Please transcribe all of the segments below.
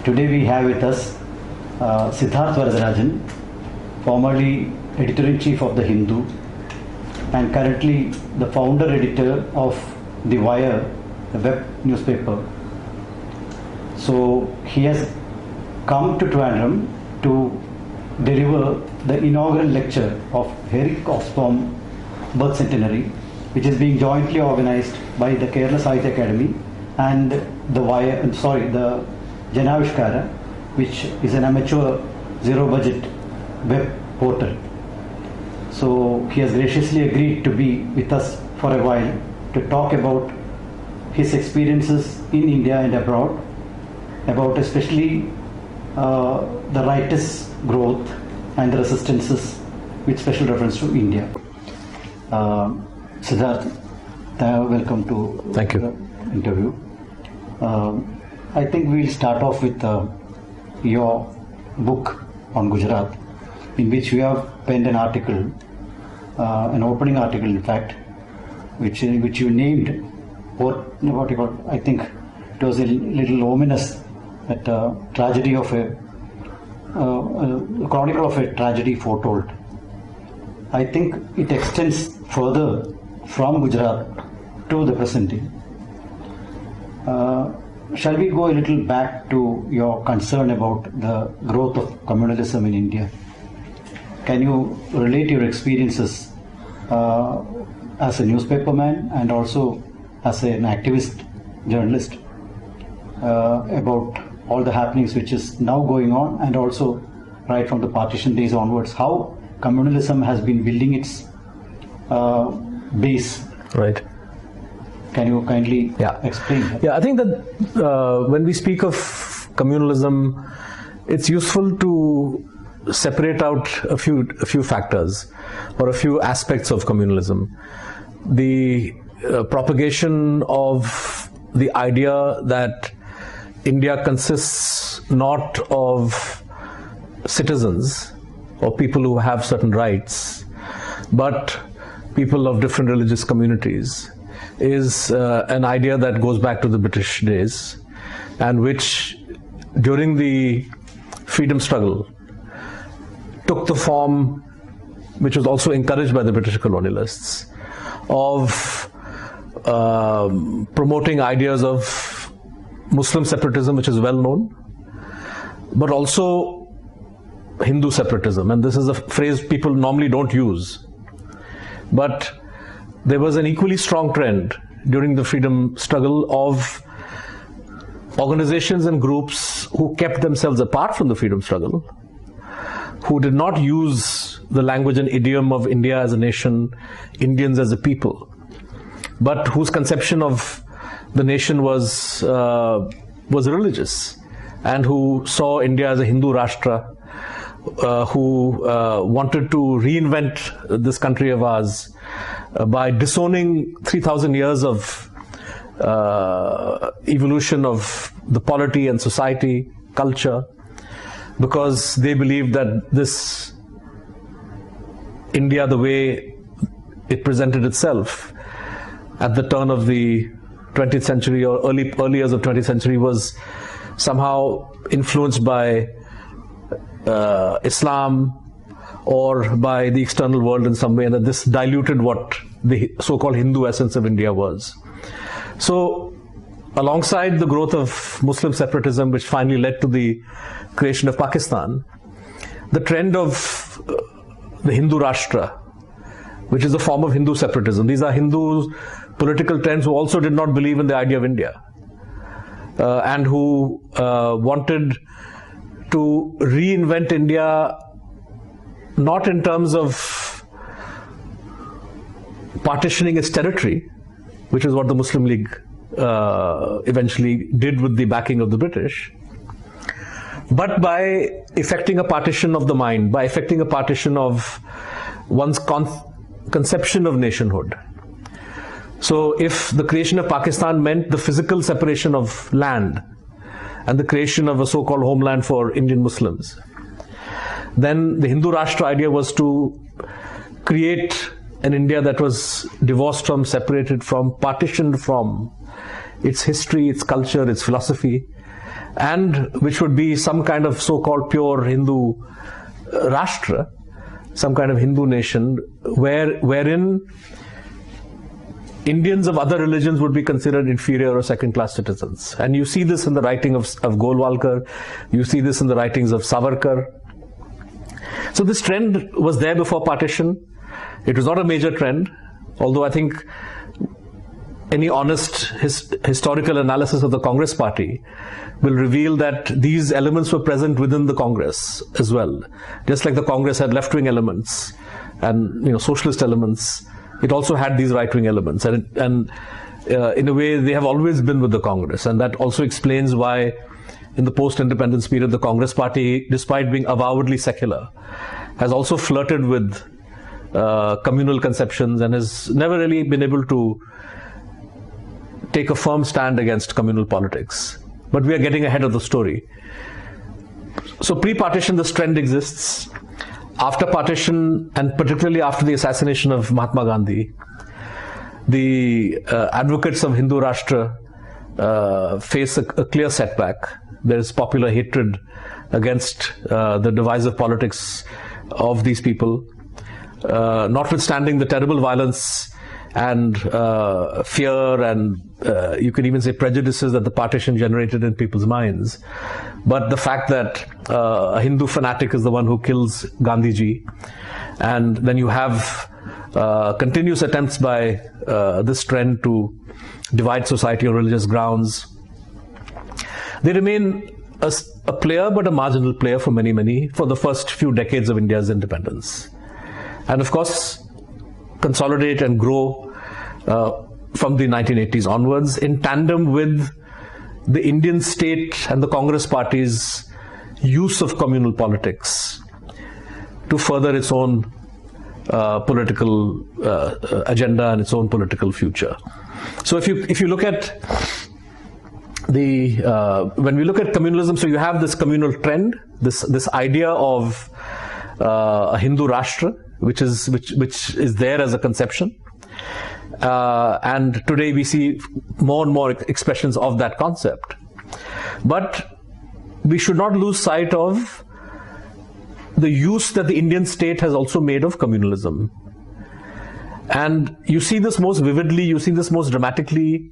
Today we have with us Siddharth Varadarajan, formerly Editor-in-Chief of The Hindu and currently the founder editor of The Wire, the web newspaper. So he has come to Trivandrum to deliver the inaugural lecture of Eric Hobsbawm birth centenary, which is being jointly organized by the Kerala Sahithya Academy and the Janavishkara, which is an amateur zero-budget web portal. So he has graciously agreed to be with us for a while to talk about his experiences in India and abroad, about especially the righteous growth and the resistances with special reference to India. Siddharth, welcome to the interview. I think we'll start off with your book on Gujarat, in which you have penned an article, an opening article in fact, which you named, what you call, I think it was a little ominous, that tragedy of a chronicle of a tragedy foretold. I think it extends further from Gujarat to the present day. Shall we go a little back to your concern about the growth of communalism in India? Can you relate your experiences as a newspaperman and also as an activist journalist about all the happenings which is now going on, and also right from the partition days onwards, how communalism has been building its base? Right. Can you kindly explain that? Yeah, I think that when we speak of communalism, it's useful to separate out a few factors or a few aspects of communalism. The propagation of the idea that India consists not of citizens or people who have certain rights, but people of different religious communities, is an idea that goes back to the British days, and which during the freedom struggle took the form, which was also encouraged by the British colonialists, of promoting ideas of Muslim separatism, which is well known, but also Hindu separatism. And this is a phrase people normally don't use. But there was an equally strong trend during the freedom struggle of organizations and groups who kept themselves apart from the freedom struggle, who did not use the language and idiom of India as a nation, Indians as a people, but whose conception of the nation was religious, and who saw India as a Hindu Rashtra, who wanted to reinvent this country of ours by disowning 3,000 years of evolution of the polity and society, culture, because they believed that this India, the way it presented itself at the turn of the 20th century or early years of 20th century, was somehow influenced by Islam or by the external world in some way, and that this diluted what the so-called Hindu essence of India was. So, alongside the growth of Muslim separatism, which finally led to the creation of Pakistan, the trend of the Hindu Rashtra, which is a form of Hindu separatism. These are Hindu political trends who also did not believe in the idea of India, and who wanted to reinvent India not in terms of partitioning its territory, which is what the Muslim League eventually did with the backing of the British, but by effecting a partition of the mind, by effecting a partition of one's conception of nationhood. So if the creation of Pakistan meant the physical separation of land and the creation of a so-called homeland for Indian Muslims, then the Hindu Rashtra idea was to create an India that was divorced from, separated from, partitioned from its history, its culture, its philosophy, and which would be some kind of so-called pure Hindu Rashtra, some kind of Hindu nation, wherein Indians of other religions would be considered inferior or second-class citizens. And you see this in the writing of Golwalkar, you see this in the writings of Savarkar. So this trend was there before partition. It was not a major trend, although I think any honest historical analysis of the Congress party will reveal that these elements were present within the Congress as well. Just like the Congress had left-wing elements and socialist elements, it also had these right-wing elements. And in a way, they have always been with the Congress. And that also explains why in the post-independence period, the Congress party, despite being avowedly secular, has also flirted with communal conceptions and has never really been able to take a firm stand against communal politics. But we are getting ahead of the story. So pre-partition, this trend exists. After partition, and particularly after the assassination of Mahatma Gandhi, the advocates of Hindu Rashtra face a clear setback. There is popular hatred against the divisive politics of these people, notwithstanding the terrible violence and fear and you can even say prejudices that the partition generated in people's minds. But the fact that a Hindu fanatic is the one who kills Gandhiji, and then you have continuous attempts by this trend to divide society on religious grounds. They remain a player, but a marginal player for for the first few decades of India's independence. And of course, consolidate and grow from the 1980s onwards in tandem with the Indian state and the Congress party's use of communal politics to further its own political agenda and its own political future. So if you look at when we look at communalism, so you have this communal trend, this idea of a Hindu Rashtra, which is there as a conception. And today we see more and more expressions of that concept. But we should not lose sight of the use that the Indian state has also made of communalism. And you see this most vividly, you see this most dramatically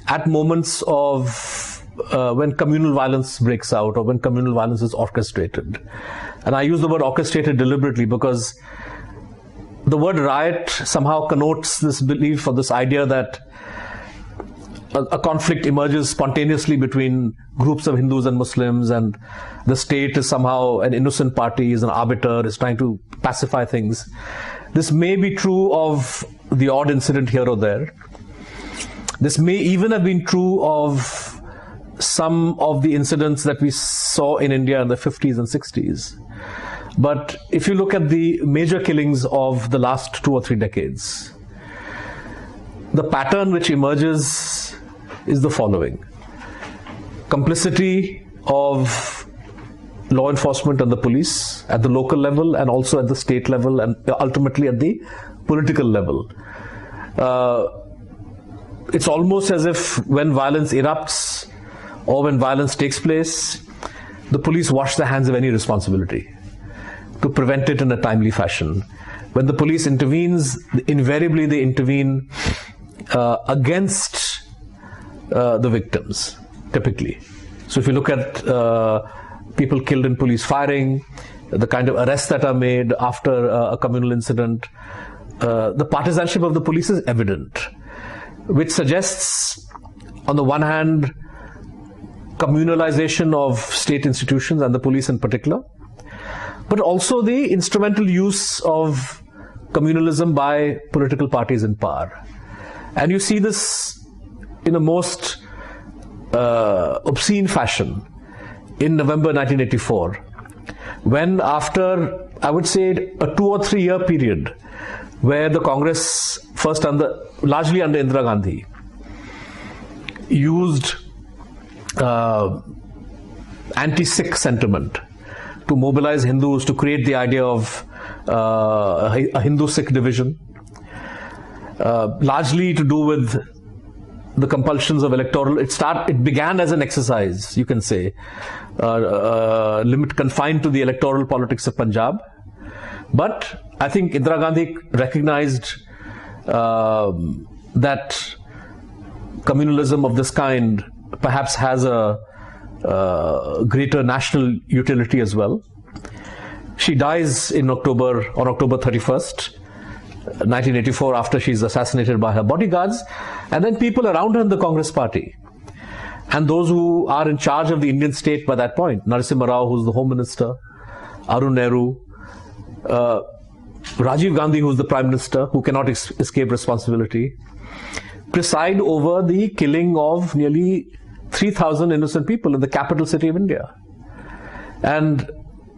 at moments of when communal violence breaks out or when communal violence is orchestrated. And I use the word orchestrated deliberately because the word riot somehow connotes this belief or this idea that a conflict emerges spontaneously between groups of Hindus and Muslims, and the state is somehow an innocent party, is an arbiter, is trying to pacify things. This may be true of the odd incident here or there. This may even have been true of some of the incidents that we saw in India in the 50s and 60s. But if you look at the major killings of the last 2 or 3 decades, the pattern which emerges is the following. Complicity of law enforcement and the police at the local level and also at the state level and ultimately at the political level. It's almost as if when violence erupts or when violence takes place, the police wash their hands of any responsibility to prevent it in a timely fashion. When the police intervenes, invariably they intervene against the victims, typically. So if you look at people killed in police firing, the kind of arrests that are made after a communal incident, the partisanship of the police is evident, which suggests, on the one hand, communalization of state institutions and the police in particular, but also the instrumental use of communalism by political parties in power. And you see this in a most obscene fashion in November 1984, when after, I would say, a 2 or 3 year period where the Congress, first largely under Indira Gandhi, used anti-Sikh sentiment to mobilize Hindus, to create the idea of a Hindu-Sikh division, largely to do with the compulsions of electoral, it began as an exercise, you can say, confined to the electoral politics of Punjab. But I think Indira Gandhi recognized that communalism of this kind perhaps has a greater national utility as well. She dies on October 31st, 1984, after she's assassinated by her bodyguards, and then people around her in the Congress party and those who are in charge of the Indian state by that point, Narasimha Rao, who's the Home Minister, Arun Nehru, Rajiv Gandhi, who's the Prime Minister, who cannot escape responsibility, preside over the killing of nearly 3,000 innocent people in the capital city of India. And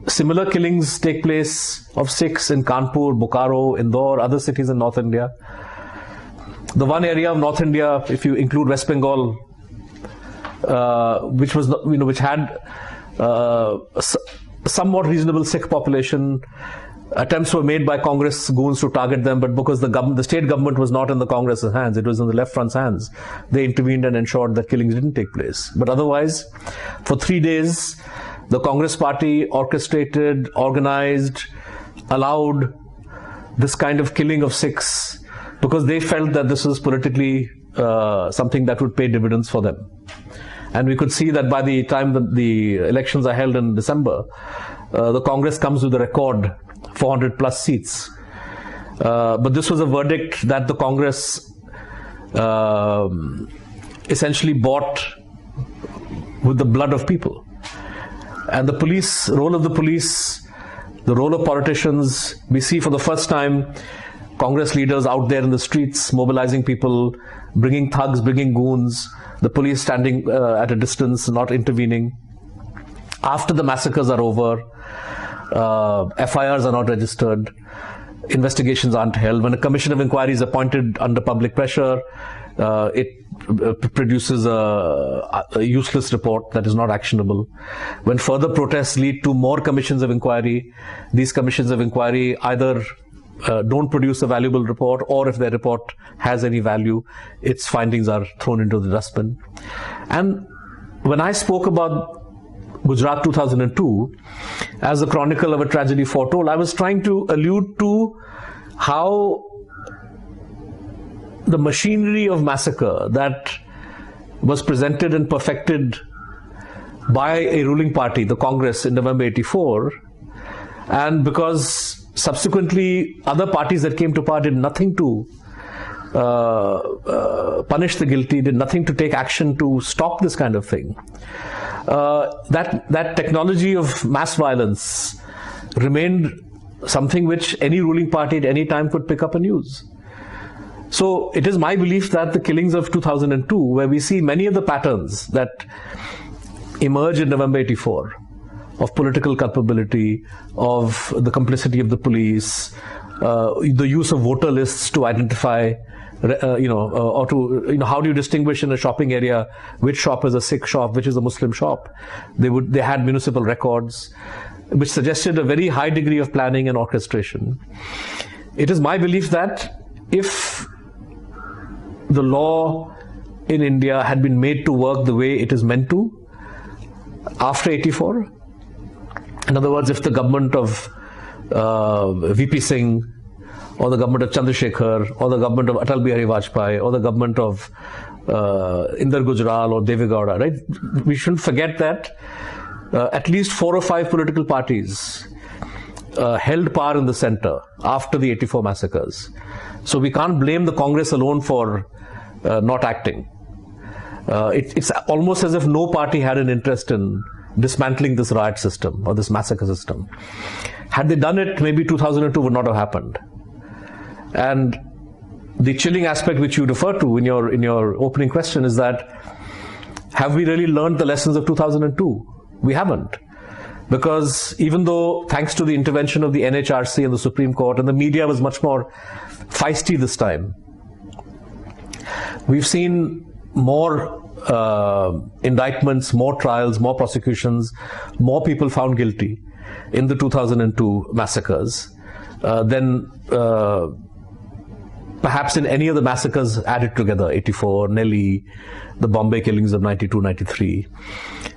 similar killings take place of Sikhs in Kanpur, Bokaro, Indore, other cities in North India. The one area of North India, if you include West Bengal, which had somewhat reasonable Sikh population, attempts were made by Congress goons to target them, but because the state government was not in the Congress's hands, it was in the left front's hands, they intervened and ensured that killings didn't take place. But otherwise, for 3 days, the Congress party orchestrated, organized, allowed this kind of killing of Sikhs because they felt that this was politically something that would pay dividends for them. And we could see that by the time that the elections are held in December, the Congress comes with a record 400 plus seats. But this was a verdict that the Congress essentially bought with the blood of people. And the police, role of the police, the role of politicians, we see for the first time Congress leaders out there in the streets mobilizing people, bringing thugs, bringing goons, the police standing at a distance, not intervening. After the massacres are over, FIRs are not registered, investigations aren't held. When a commission of inquiry is appointed under public pressure, it produces a useless report that is not actionable. When further protests lead to more commissions of inquiry, these commissions of inquiry either don't produce a valuable report, or if their report has any value, its findings are thrown into the dustbin. And when I spoke about Gujarat 2002 as a chronicle of a tragedy foretold, I was trying to allude to how the machinery of massacre that was presented and perfected by a ruling party, the Congress, in November 84, and because subsequently other parties that came to power did nothing to punish the guilty, did nothing to take action to stop this kind of thing. That technology of mass violence remained something which any ruling party at any time could pick up and use. So it is my belief that the killings of 2002, where we see many of the patterns that emerge in November 84, of political culpability, of the complicity of the police, the use of voter lists to identify, or to, how do you distinguish in a shopping area which shop is a Sikh shop, which is a Muslim shop? They had municipal records, which suggested a very high degree of planning and orchestration. It is my belief that if the law in India had been made to work the way it is meant to after 84, in other words, if the government of VP Singh, or the government of Chandrasekhar, or the government of Atal Bihari Vajpayee, or the government of Inder Gujral or Deve Gowda, right? We shouldn't forget that at least 4 or 5 political parties held power in the center after the 84 massacres. So we can't blame the Congress alone for not acting. It's almost as if no party had an interest in dismantling this riot system or this massacre system. Had they done it, maybe 2002 would not have happened. And the chilling aspect which you refer to in your opening question is that, have we really learned the lessons of 2002? We haven't. Because even though, thanks to the intervention of the NHRC and the Supreme Court, and the media was much more feisty this time, we've seen more indictments, more trials, more prosecutions, more people found guilty in the 2002 massacres than perhaps in any of the massacres added together, 84, Nelly, the Bombay killings of 92, 93.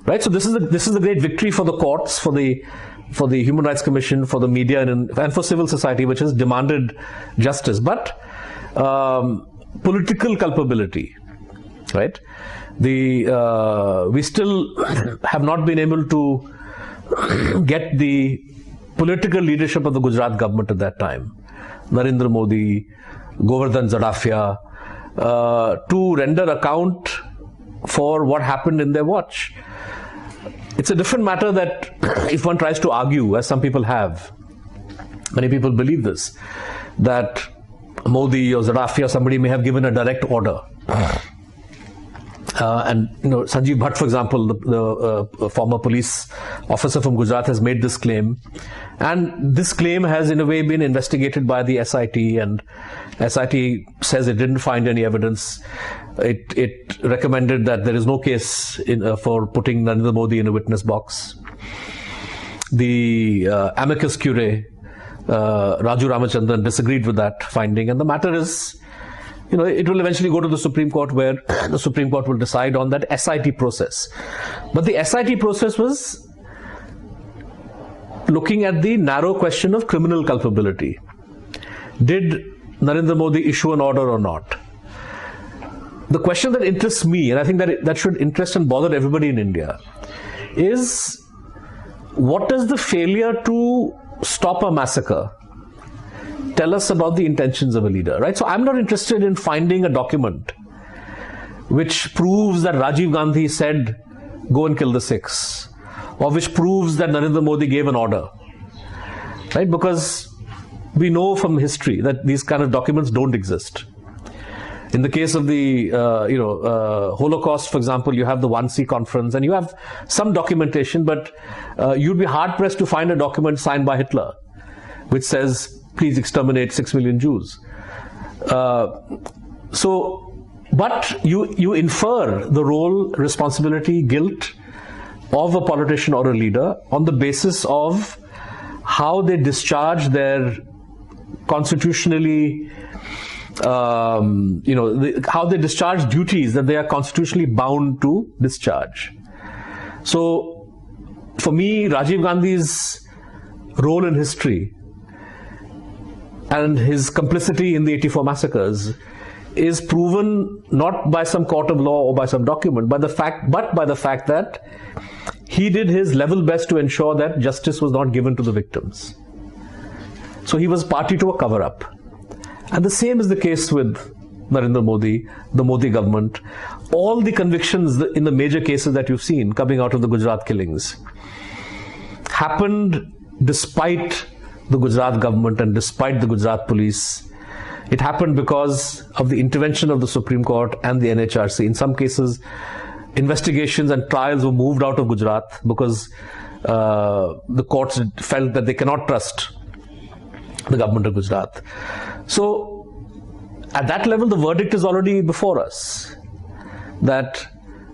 Right? So this is a great victory for the courts, for the Human Rights Commission, for the media, and for civil society, which has demanded justice. But political culpability, right? We still have not been able to get the political leadership of the Gujarat government at that time, Narendra Modi, Govardhan Zadafia, to render account for what happened in their watch. It's a different matter that if one tries to argue, as some people have, many people believe this, that Modi or Zadafia, somebody may have given a direct order. And Sanjeev Bhatt, for example, the former police officer from Gujarat, has made this claim, and this claim has in a way been investigated by the SIT, and SIT says it didn't find any evidence. It recommended that there is no case for putting Narendra Modi in a witness box. The amicus curiae, Raju Ramachandran, disagreed with that finding, and the matter is, it will eventually go to the Supreme Court, where the Supreme Court will decide on that SIT process. But the SIT process was looking at the narrow question of criminal culpability. Did Narendra Modi issue an order or not? The question that interests me, and I think that should interest and bother everybody in India, is what does the failure to stop a massacre tell us about the intentions of a leader, right? So I'm not interested in finding a document which proves that Rajiv Gandhi said, go and kill the Sikhs, or which proves that Narendra Modi gave an order, right? Because we know from history that these kind of documents don't exist. In the case of the Holocaust, for example, you have the 1C conference and you have some documentation, but you'd be hard-pressed to find a document signed by Hitler which says, please exterminate 6 million Jews. But you infer the role, responsibility, guilt of a politician or a leader on the basis of how they discharge their constitutionally, how they discharge duties that they are constitutionally bound to discharge. So, for me, Rajiv Gandhi's role in history and his complicity in the 84 massacres is proven not by some court of law or by some document, but by the fact that he did his level best to ensure that justice was not given to the victims. So he was party to a cover-up. And the same is the case with Narendra Modi, the Modi government. All the convictions in the major cases that you've seen coming out of the Gujarat killings happened despite the Gujarat government and despite the Gujarat police. It happened because of the intervention of the Supreme Court and the NHRC. In some cases, investigations and trials were moved out of Gujarat because the courts felt that they cannot trust the government of Gujarat. So, at that level, the verdict is already before us that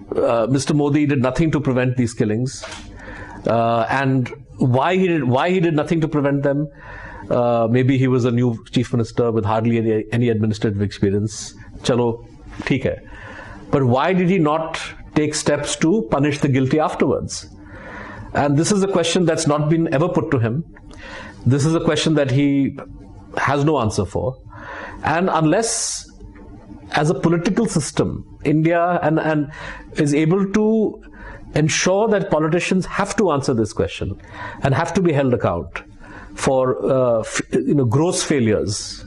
Mr. Modi did nothing to prevent these killings, and why he did nothing to prevent them. Maybe he was a new chief minister with hardly any administrative experience. Chalo, theek hai. But why did he not take steps to punish the guilty afterwards? And this is a question that's not been ever put to him. This is a question that he has no answer for. And unless, as a political system, India and is able to ensure that politicians have to answer this question and have to be held account for gross failures.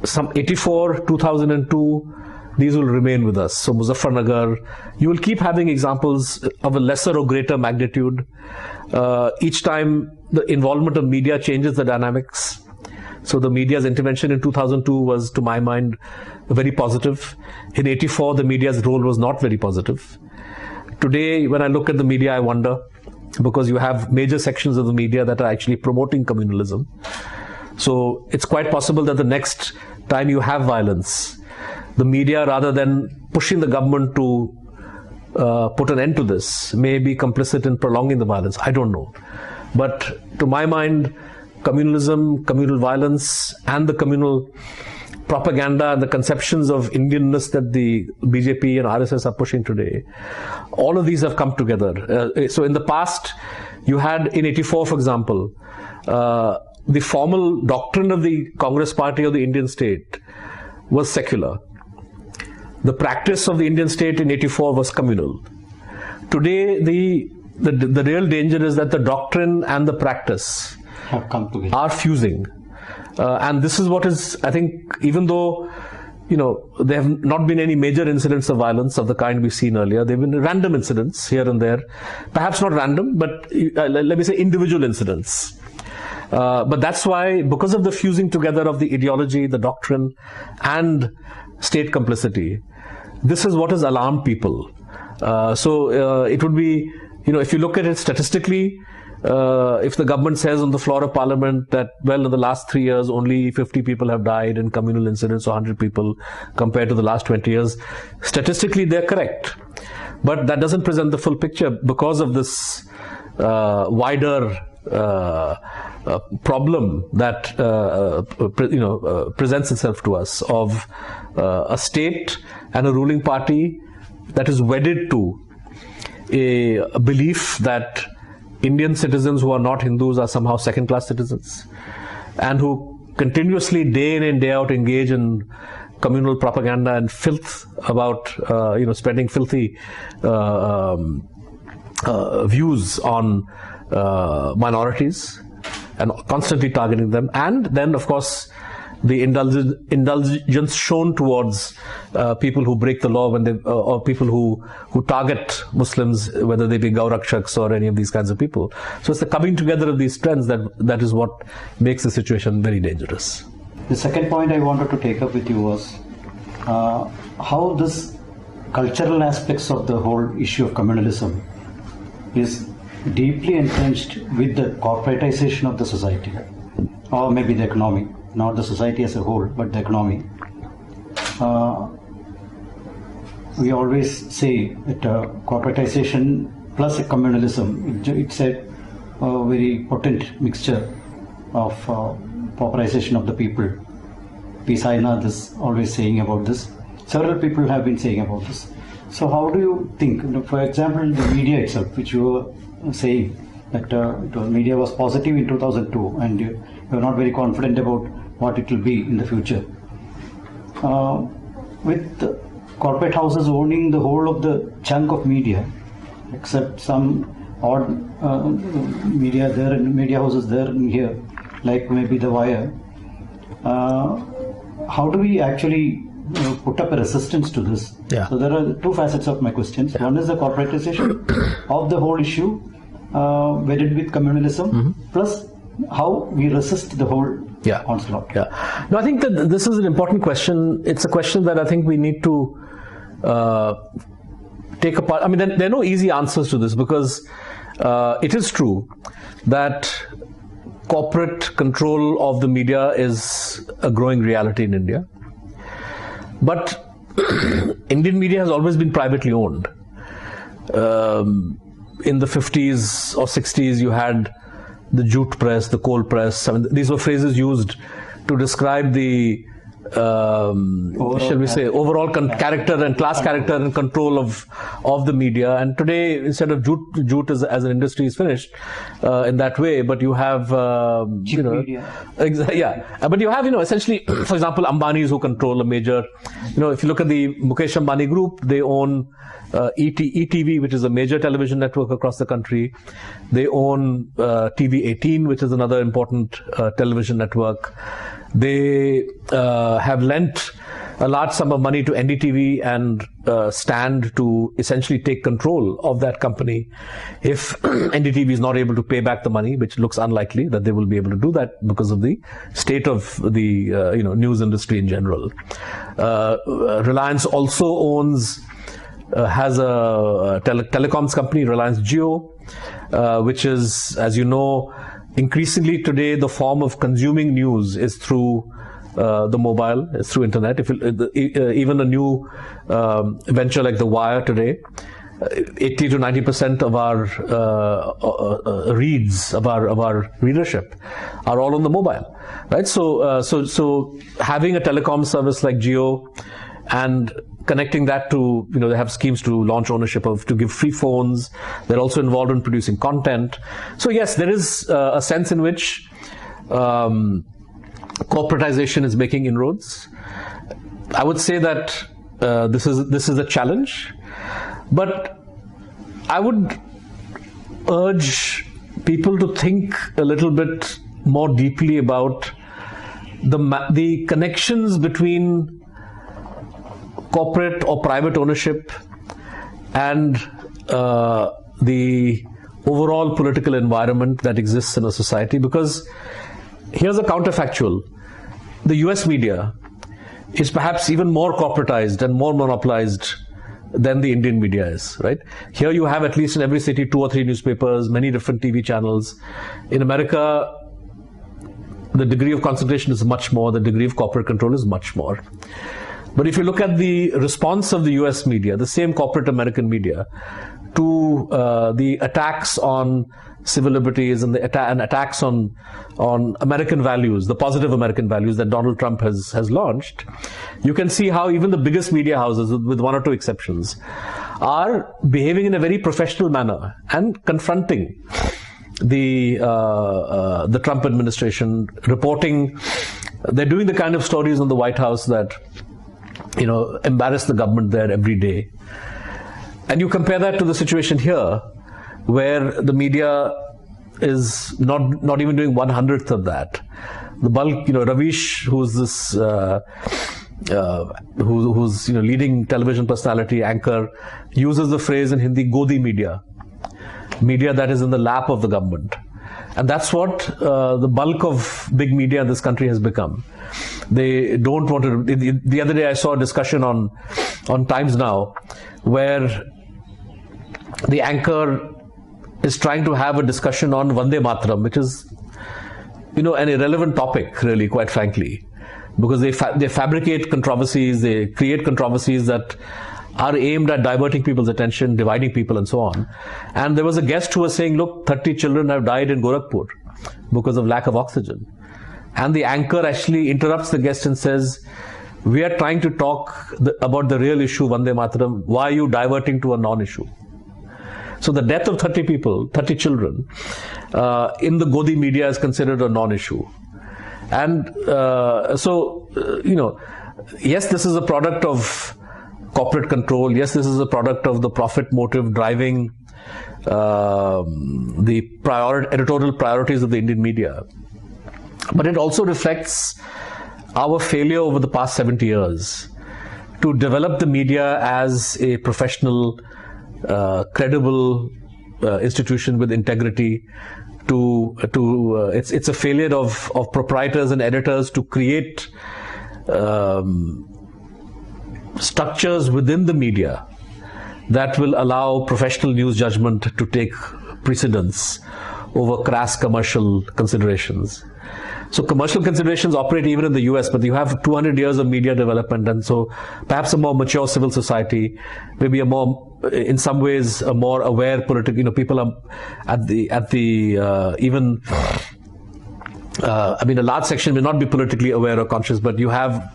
Some 84, 2002, these will remain with us. So Muzaffarnagar, you will keep having examples of a lesser or greater magnitude. Each time the involvement of media changes the dynamics. So the media's intervention in 2002 was, to my mind, very positive. In 84, the media's role was not very positive. Today, when I look at the media, I wonder, because you have major sections of the media that are actually promoting communalism. So it's quite possible that the next time you have violence, the media, rather than pushing the government to put an end to this, may be complicit in prolonging the violence. I don't know. But to my mind, communalism, communal violence, and the communal propaganda and the conceptions of Indianness that the BJP and RSS are pushing today, all of these have come together. So in the past, you had in 84, for example, the formal doctrine of the Congress Party of the Indian state was secular. The practice of the Indian state in 84 was communal. Today, the real danger is that the doctrine and the practice have come together, are fusing. And this is what is, I think, even though, there have not been any major incidents of violence of the kind we've seen earlier, there have been random incidents here and there. Perhaps not random, but let me say individual incidents. But that's why, because of the fusing together of the ideology, the doctrine, and state complicity, this is what has alarmed people. So it would be, if you look at it statistically, if the government says on the floor of parliament that, well, in the last 3 years, only 50 people have died in communal incidents, or 100 people compared to the last 20 years, statistically they're correct. But that doesn't present the full picture because of this wider problem that presents itself to us of a state and a ruling party that is wedded to a belief that Indian citizens who are not Hindus are somehow second-class citizens, and who continuously, day in and day out, engage in communal propaganda and filth about, spreading filthy views on minorities and constantly targeting them. And then, of course, the indulgence shown towards people who break the law when they, or people who target Muslims, whether they be Gaurakshaks or any of these kinds of people. So it's the coming together of these trends that is what makes the situation very dangerous. The second point I wanted to take up with you was how this cultural aspects of the whole issue of communalism is deeply entrenched with the corporatization of the society, or maybe the economy. Not the society as a whole, but the economy. We always say that corporatization plus a communalism, it's a very potent mixture of pauperization of the people. P. Sainath is always saying about this. Several people have been saying about this. So how do you think, for example, the media itself, which you were saying that media was positive in 2002 and you are not very confident about what it will be in the future. With corporate houses owning the whole of the chunk of media, except some odd media there and media houses there and here, like maybe The Wire, how do we actually put up a resistance to this? Yeah. So there are two facets of my questions. Yeah. One is the corporatization of the whole issue, wedded with communalism, plus how we resist the whole onslaught. Yeah. No, I think that this is an important question. It's a question that I think we need to take apart. I mean, there are no easy answers to this, because it is true that corporate control of the media is a growing reality in India. But Indian media has always been privately owned. In the 50s or 60s, you had the jute press, the coal press. I mean, these were phrases used to describe the overall character and class character and control of the media. And today, instead of jute as an industry is finished in that way, but you have media. But you have essentially, for example, Ambanis who control a major. If you look at the Mukesh Ambani group, they own ETV, which is a major television network across the country. They own TV 18, which is another important television network. They have lent a large sum of money to NDTV and stand to essentially take control of that company if NDTV is not able to pay back the money, which looks unlikely that they will be able to do that because of the state of the news industry in general. Reliance also has a telecoms company, Reliance Jio, which is, as you know, increasingly today the form of consuming news is through the mobile, it's through internet. Even a new venture like The Wire today 80 to 90% of our reads, of our readership, are all on the mobile, right? So having a telecom service like Jio and connecting that to, they have schemes to launch ownership to give free phones. They're also involved in producing content. So yes, there is a sense in which corporatization is making inroads. I would say that this is a challenge, but I would urge people to think a little bit more deeply about the connections between corporate or private ownership and the overall political environment that exists in a society. Because here's a counterfactual. The US media is perhaps even more corporatized and more monopolized than the Indian media is, right? Here you have, at least in every city, 2 or 3 newspapers, many different TV channels. In America, the degree of concentration is much more, the degree of corporate control is much more. But if you look at the response of the US media, the same corporate American media, to the attacks on civil liberties and attacks on American values, the positive American values that Donald Trump has launched, you can see how even the biggest media houses, with 1 or 2 exceptions, are behaving in a very professional manner and confronting the Trump administration, reporting. They're doing the kind of stories in the White House that embarrass the government there every day. And you compare that to the situation here, where the media is not even doing 1/100th of that. The bulk, Ravish, who's this, who's leading television personality, anchor, uses the phrase in Hindi, Godi media that is in the lap of the government. And that's what the bulk of big media in this country has become. They don't want to. The other day I saw a discussion on Times Now, where the anchor is trying to have a discussion on Vande Mataram, which is, an irrelevant topic, really, quite frankly, because they fabricate controversies, they create controversies that are aimed at diverting people's attention, dividing people, and so on. And there was a guest who was saying, look, 30 children have died in Gorakhpur because of lack of oxygen. And the anchor actually interrupts the guest and says, we are trying to talk about the real issue, Vande Mataram. Why are you diverting to a non-issue? So the death of 30 people, 30 children, in the Godi media is considered a non-issue. And yes, this is a product of corporate control. Yes, this is a product of the profit motive driving the editorial priorities of the Indian media. But it also reflects our failure over the past 70 years to develop the media as a professional, credible institution with integrity. It's a failure of proprietors and editors to create structures within the media that will allow professional news judgment to take precedence over crass commercial considerations. So commercial considerations operate even in the US, but you have 200 years of media development, and so perhaps a more mature civil society, maybe in some ways a more aware political, people are a large section may not be politically aware or conscious, but you have,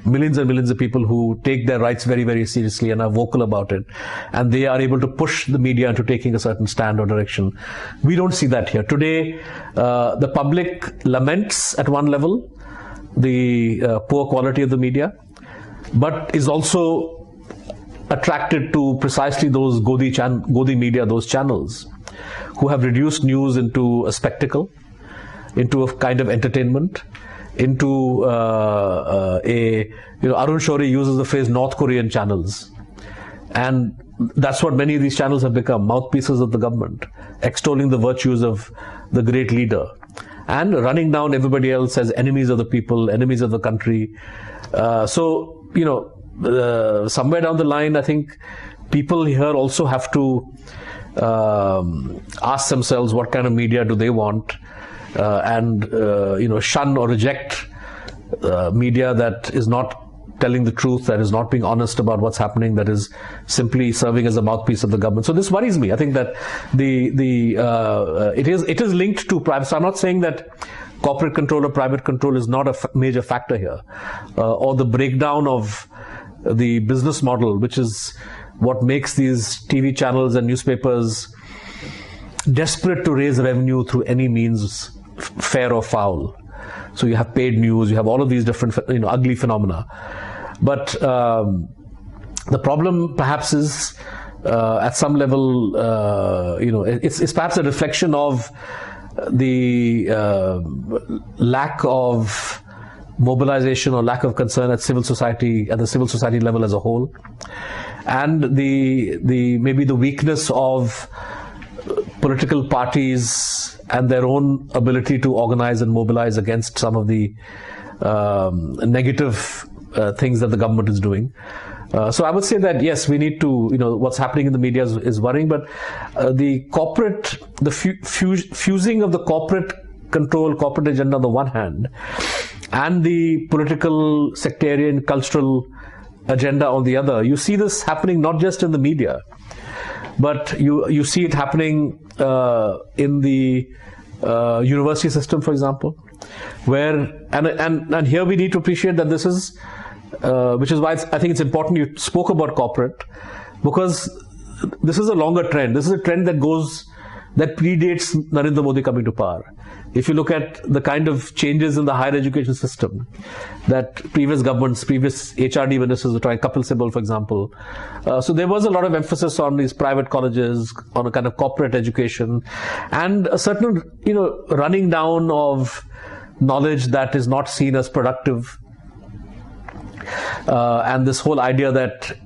millions and millions of people who take their rights very, very seriously and are vocal about it. And they are able to push the media into taking a certain stand or direction. We don't see that here. Today, the public laments at one level the poor quality of the media, but is also attracted to precisely those Godi media, those channels, who have reduced news into a spectacle, into a kind of entertainment, into Arun Shourie uses the phrase North Korean channels. And that's what many of these channels have become, mouthpieces of the government, extolling the virtues of the great leader and running down everybody else as enemies of the people, enemies of the country. Somewhere down the line, I think people here also have to ask themselves what kind of media do they want, and shun or reject media that is not telling the truth, that is not being honest about what's happening, that is simply serving as a mouthpiece of the government. So this worries me. I think that it is linked to private. So I'm not saying that corporate control or private control is not a major factor here, or the breakdown of the business model, which is what makes these TV channels and newspapers desperate to raise revenue through any means, fair or foul. So you have paid news, you have all of these different, ugly phenomena. But the problem perhaps is, at some level, it's perhaps a reflection of the lack of mobilization or lack of concern at the civil society level as a whole, and maybe the weakness of political parties and their own ability to organize and mobilize against some of the negative things that the government is doing. So I would say that yes, we need to, what's happening in the media is worrying, but the fusing of the corporate control, corporate agenda on the one hand, and the political, sectarian, cultural agenda on the other. You see this happening not just in the media, but you see it happening in the university system, for example, where and here we need to appreciate that this is, which is why I think it's important you spoke about corporate, because this is a longer trend. This is a trend that predates Narendra Modi coming to power. If you look at the kind of changes in the higher education system that previous governments, previous HRD ministers were trying, Kapil Sibal, for example. So there was a lot of emphasis on these private colleges, on a kind of corporate education, and a certain, running down of knowledge that is not seen as productive. And this whole idea that,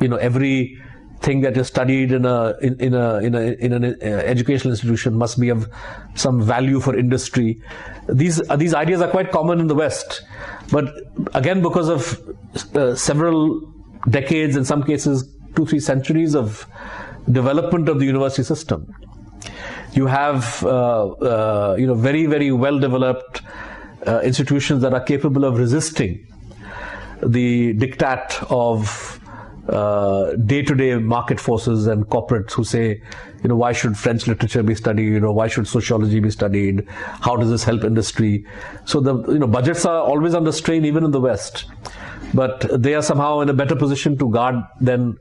every thing that is studied in an educational institution must be of some value for industry. These ideas are quite common in the West, but again, because of several decades, in some cases 2-3 centuries of development of the university system, you have very, very well developed institutions that are capable of resisting the diktat of day-to-day market forces and corporates who say, why should French literature be studied, why should sociology be studied, how does this help industry? So the budgets are always under strain, even in the West, but they are somehow in a better position to guard than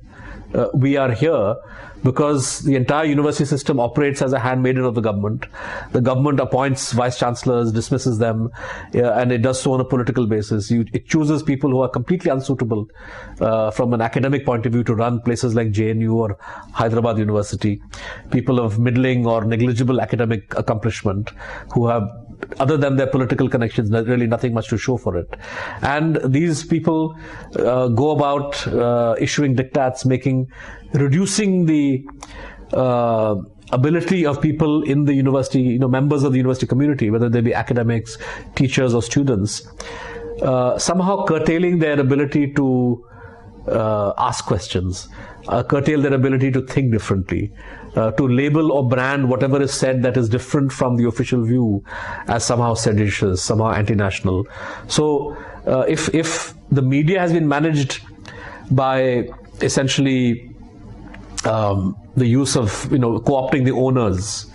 we are here, because the entire university system operates as a handmaiden of the government. The government appoints vice chancellors, dismisses them, and it does so on a political basis. It chooses people who are completely unsuitable from an academic point of view to run places like JNU or Hyderabad University, people of middling or negligible academic accomplishment who have, other than their political connections, really nothing much to show for it. And these people go about issuing diktats, reducing the ability of people in the university, members of the university community, whether they be academics, teachers or students, somehow curtailing their ability to ask questions, curtail their ability to think differently, to label or brand whatever is said that is different from the official view as somehow seditious, somehow anti-national. So if the media has been managed by essentially the use of, co-opting the owners,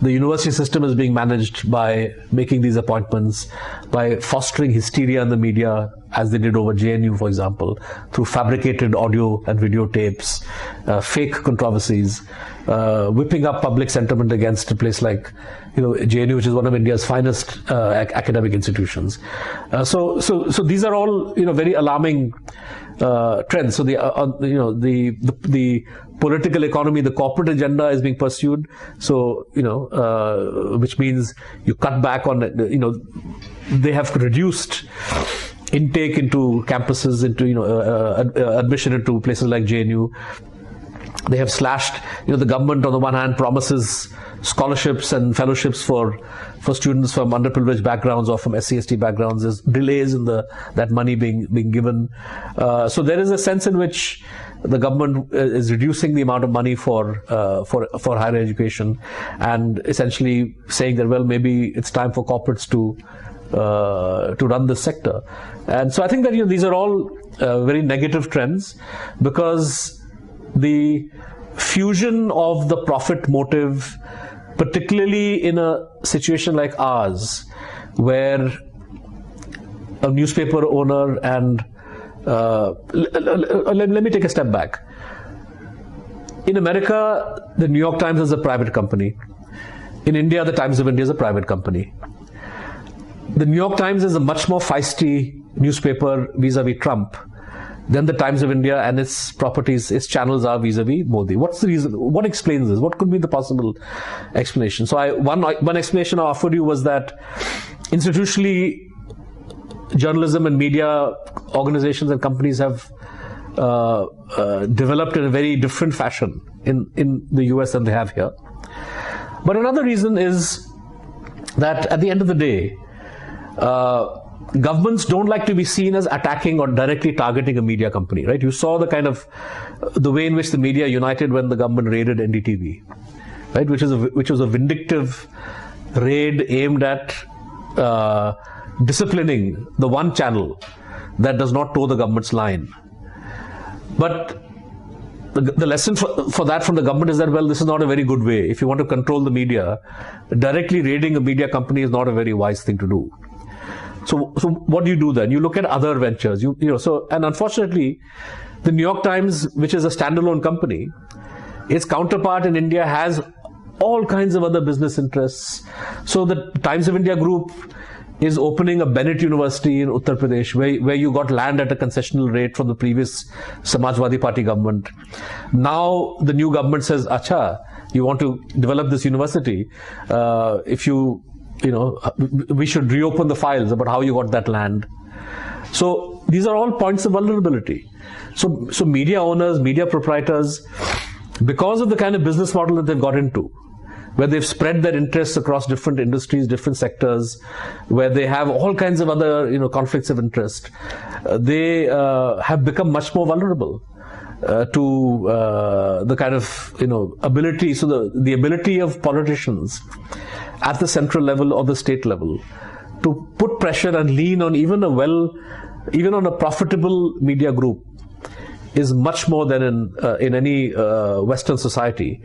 the university system is being managed by making these appointments, by fostering hysteria in the media, as they did over JNU, for example, through fabricated audio and videotapes, fake controversies, whipping up public sentiment against a place like, JNU, which is one of India's finest academic institutions. So these are all, very alarming trends. So the political economy, the corporate agenda is being pursued. So which means you cut back on, they have reduced intake into campuses, into admission into places like JNU. They have slashed, the government on the one hand promises scholarships and fellowships for students from underprivileged backgrounds or from SC/ST backgrounds. There's delays in that money being given. So there is a sense in which the government is reducing the amount of money for higher education, and essentially saying that, well, maybe it's time for corporates to run this sector. And so I think that these are all very negative trends, because the fusion of the profit motive, particularly in a situation like ours, where a newspaper owner and let me take a step back. In America, the New York Times is a private company. In India, the Times of India is a private company. The New York Times is a much more feisty newspaper vis-a-vis Trump than the Times of India and its properties, its channels are vis-a-vis Modi. What's the reason? What explains this? What could be the possible explanation? So one explanation I offered you was that institutionally, journalism and media organizations and companies have developed in a very different fashion in the US than they have here. But another reason is that at the end of the day, governments don't like to be seen as attacking or directly targeting a media company, right? You saw the way in which the media united when the government raided NDTV, right? Which was a vindictive raid aimed at disciplining the one channel that does not toe the government's line. But the lesson for that from the government is that, well, this is not a very good way. If you want to control the media, directly raiding a media company is not a very wise thing to do. So what do you do then? You look at other ventures. And unfortunately, the New York Times, which is a standalone company, its counterpart in India has all kinds of other business interests. So the Times of India group is opening a Bennett University in Uttar Pradesh, where you got land at a concessional rate from the previous Samajwadi Party government. Now the new government says, "Acha, you want to develop this university? We should reopen the files about how you got that land." So these are all points of vulnerability. So media owners, media proprietors, because of the kind of business model that they've got into, where they've spread their interests across different industries, different sectors, where they have all kinds of other conflicts of interest, they have become much more vulnerable to the kind of ability. So the ability of politicians at the central level or the state level to put pressure and lean on even on a profitable media group is much more than in any Western society,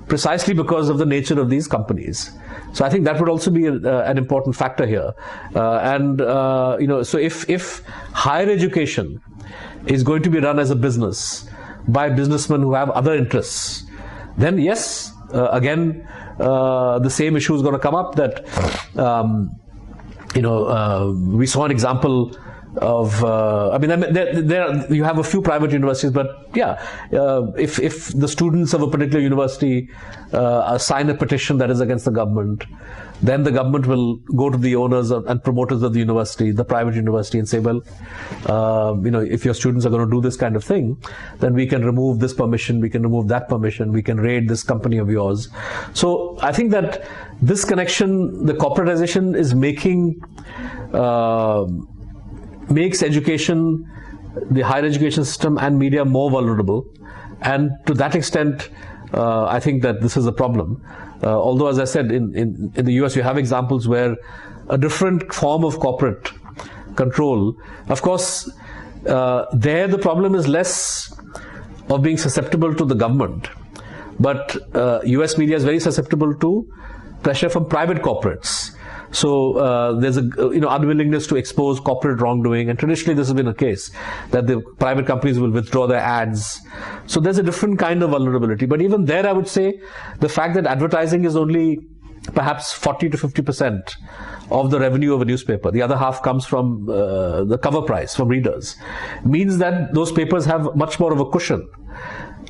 precisely because of the nature of these companies. So I think that would also be an important factor here. So if higher education is going to be run as a business by businessmen who have other interests, then yes, again, the same issue is going to come up that, we saw an example of, there you have a few private universities, but yeah, if the students of a particular university sign a petition that is against the government, then the government will go to the owners and promoters of the university, the private university, and say, well, if your students are going to do this kind of thing, then we can remove this permission, we can remove that permission, we can raid this company of yours. So I think that this connection, the corporatization is makes education, the higher education system and media more vulnerable. And to that extent, I think that this is a problem. Although, as I said, in the US, you have examples where a different form of corporate control, of course, there the problem is less of being susceptible to the government. But US media is very susceptible to pressure from private corporates. So there's unwillingness to expose corporate wrongdoing, and traditionally this has been a case that the private companies will withdraw their ads. So there's a different kind of vulnerability. But even there, I would say the fact that advertising is only perhaps 40 to 50% of the revenue of a newspaper, the other half comes from the cover price from readers, means that those papers have much more of a cushion,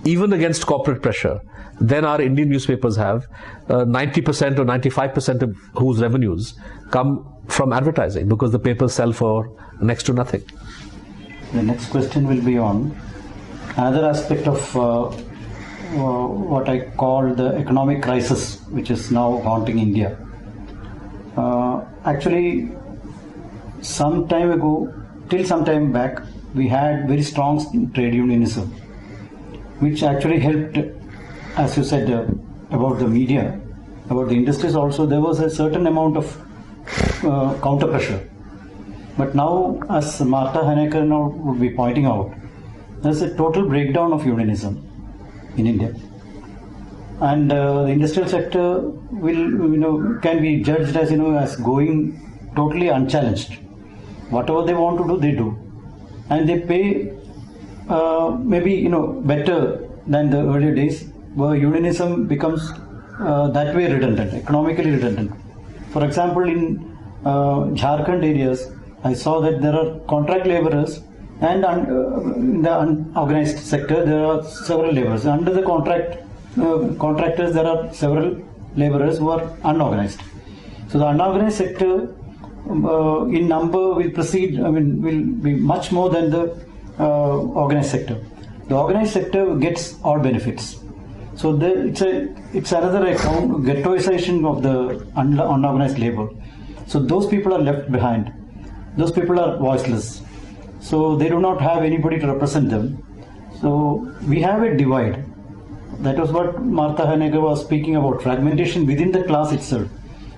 even against corporate pressure, than our Indian newspapers have. 90% or 95% of whose revenues come from advertising, because the papers sell for next to nothing. The next question will be on another aspect of what I call the economic crisis, which is now haunting India. Actually, some time ago, till some time back, we had very strong trade unionism, which actually helped, as you said, about the media, about the industries also. There was a certain amount of counter pressure. But now, as Martha Hanecker now would be pointing out, there's a total breakdown of unionism in India. And the industrial sector can be judged as, as going totally unchallenged. Whatever they want to do, they do. And they pay maybe, better than the earlier days, where unionism becomes that way redundant, economically redundant. For example, in Jharkhand areas, I saw that there are contract laborers, and in the unorganized sector there are several laborers. Under the contractors there are several laborers who are unorganized. So the unorganized sector in number will be much more than the organized sector. The organized sector gets all benefits. So it's another ghettoization of the unorganized labor. So those people are left behind. Those people are voiceless. So they do not have anybody to represent them. So we have a divide. That was what Martha Hanecker was speaking about, fragmentation within the class itself.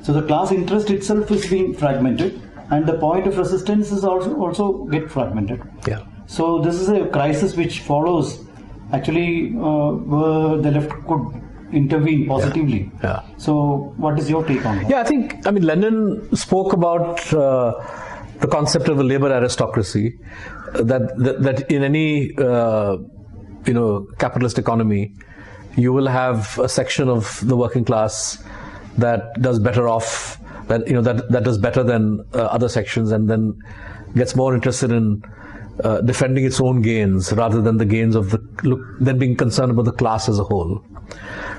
So the class interest itself is being fragmented, and the point of resistance is also get fragmented. Yeah. So this is a crisis which follows actually where the left could intervene positively. Yeah. So what is your take on that? Yeah, I mean Lenin spoke about the concept of a labor aristocracy, that in any capitalist economy you will have a section of the working class that does better off, that does better than other sections, and then gets more interested in defending its own gains rather than the gains of than being concerned about the class as a whole.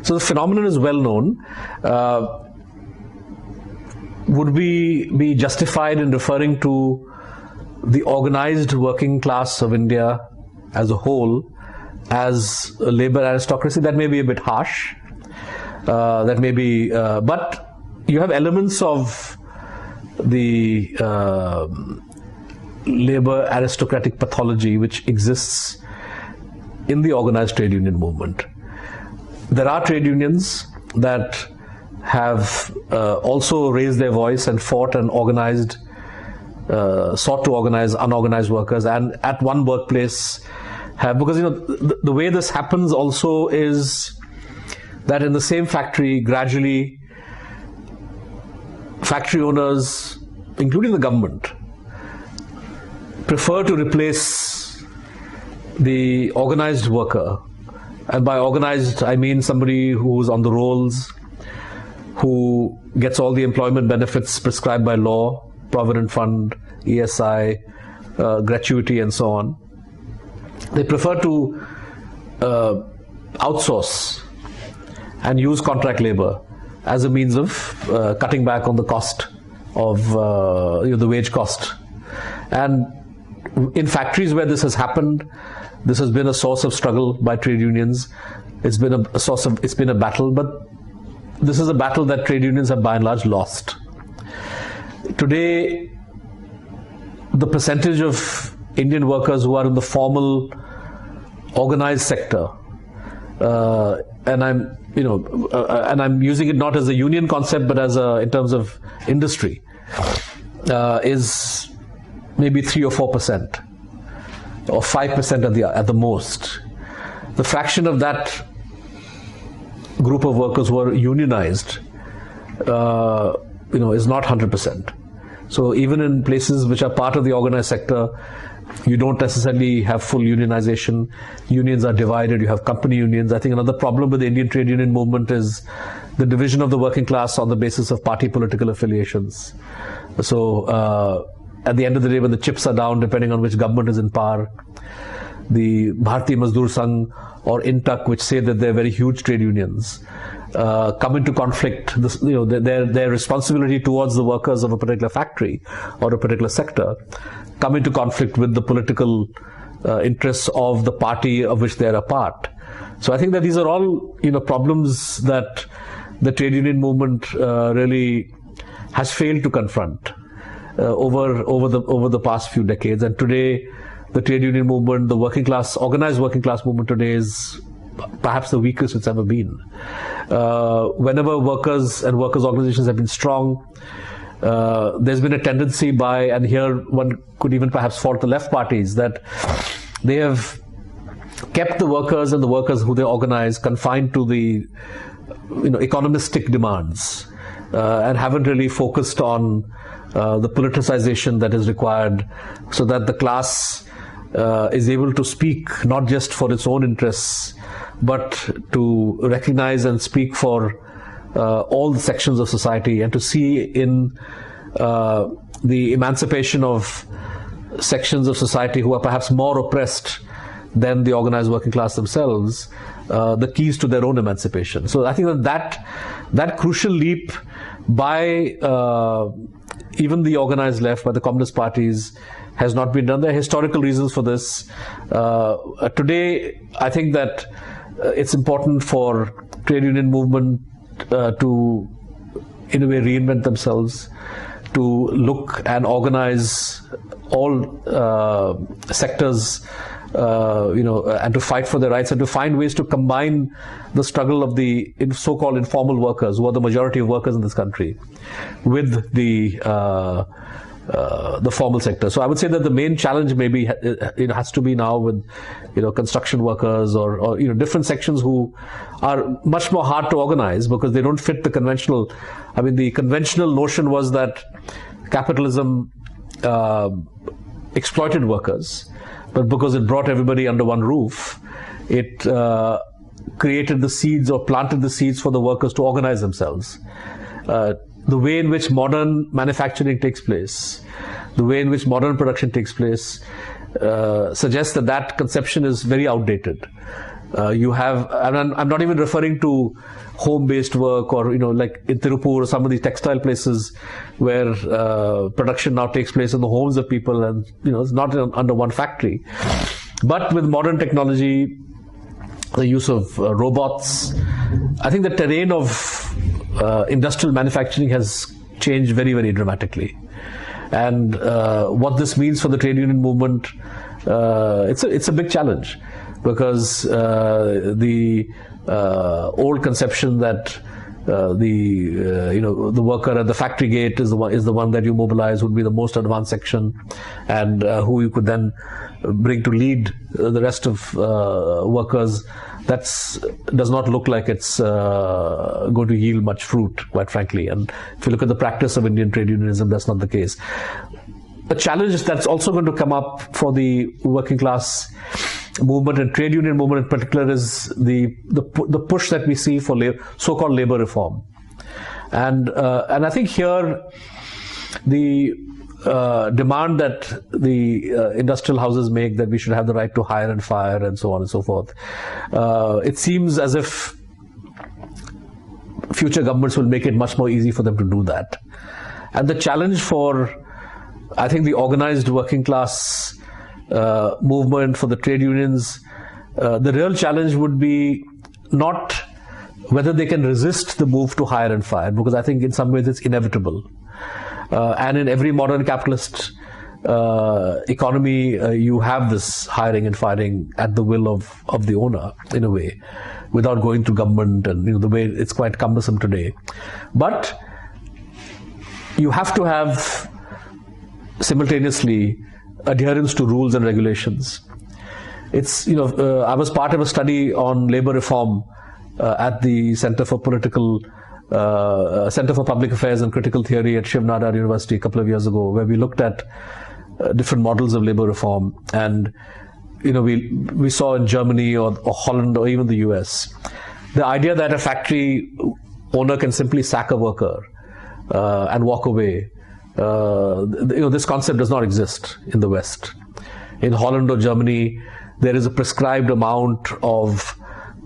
So the phenomenon is well known. Would we be justified in referring to the organized working class of India as a whole as a labor aristocracy? That may be a bit harsh. That may be, but you have elements of the labor aristocratic pathology which exists in the organized trade union movement. There are trade unions that have also raised their voice and fought and organized, sought to organize unorganized workers, and at one workplace have, because the way this happens also is that in the same factory, gradually factory owners, including the government, prefer to replace the organized worker. And by organized, I mean somebody who's on the rolls, who gets all the employment benefits prescribed by law, Provident Fund, ESI, gratuity, and so on. They prefer to outsource and use contract labor as a means of cutting back on the cost of the wage cost. And in factories where this has happened, this has been a source of struggle by trade unions. It's been a battle, but this is a battle that trade unions have by and large lost. Today, the percentage of Indian workers who are in the formal organized sector, and I'm using it not as a union concept but as in terms of industry, is maybe 3 or 4%, or 5% at the most. The fraction of that group of workers who are unionized, is not 100%. So even in places which are part of the organized sector, you don't necessarily have full unionization. Unions are divided. You have company unions. I think another problem with the Indian trade union movement is the division of the working class on the basis of party political affiliations. So at the end of the day, when the chips are down, depending on which government is in power, the Bharatiya Mazdoor Sangh or INTUC, which say that they're very huge trade unions, come into conflict. Their responsibility towards the workers of a particular factory or a particular sector come into conflict with the political interests of the party of which they're a part. So I think that these are all problems that the trade union movement really has failed to confront over the past few decades. And today, the trade union movement, the working class, organized working class movement today is perhaps the weakest it's ever been. Whenever workers and workers' organizations have been strong, there's been a tendency by, and here one could even perhaps fault the left parties, that they have kept the workers and the workers who they organize confined to the economistic demands, and haven't really focused on the politicization that is required, so that the class is able to speak not just for its own interests, but to recognize and speak for all the sections of society, and to see in the emancipation of sections of society who are perhaps more oppressed than the organized working class themselves, the keys to their own emancipation. So I think that crucial leap by even the organized left, by the communist parties, has not been done. There are historical reasons for this. Today, I think that it's important for trade union movement to, in a way, reinvent themselves, to look and organize all sectors, and to fight for their rights, and to find ways to combine the struggle of the so-called informal workers, who are the majority of workers in this country, with the formal sector. So I would say that the main challenge maybe has to be now with construction workers or different sections who are much more hard to organize because they don't fit the conventional. I mean, the conventional notion was that capitalism exploited workers, but because it brought everybody under one roof, it created the seeds, or planted the seeds for the workers to organize themselves. The way in which modern manufacturing takes place, the way in which modern production takes place, suggests that conception is very outdated. You have, and I'm not even referring to home-based work, or like in Tirupur or some of these textile places where production now takes place in the homes of people, and it's not under one factory. But with modern technology, the use of robots, I think the terrain of industrial manufacturing has changed very, very dramatically. And what this means for the trade union movement, it's a big challenge, because the old conception that the worker at the factory gate is the one that you mobilize, would be the most advanced section, and who you could then bring to lead the rest of workers. That does not look like it's going to yield much fruit, quite frankly. And if you look at the practice of Indian trade unionism, that's not the case. A challenge that's also going to come up for the working class movement and trade union movement in particular is the push that we see for so-called labor reform, and I think here the demand that the industrial houses make, that we should have the right to hire and fire and so on and so forth. It seems as if future governments will make it much more easy for them to do that. And the challenge for, I think, the organized working class movement, for the trade unions, the real challenge would be not whether they can resist the move to hire and fire, because I think in some ways it's inevitable. And in every modern capitalist economy, you have this hiring and firing at the will of the owner, in a way, without going to government, and the way it's quite cumbersome today. But you have to have simultaneously adherence to rules and regulations. It's I was part of a study on labor reform at the Center for Public Affairs and Critical Theory at Shiv Nadar University a couple of years ago, where we looked at different models of labor reform. And we saw in Germany or Holland or even the US, the idea that a factory owner can simply sack a worker and walk away. This concept does not exist in the West. In Holland or Germany, there is a prescribed amount of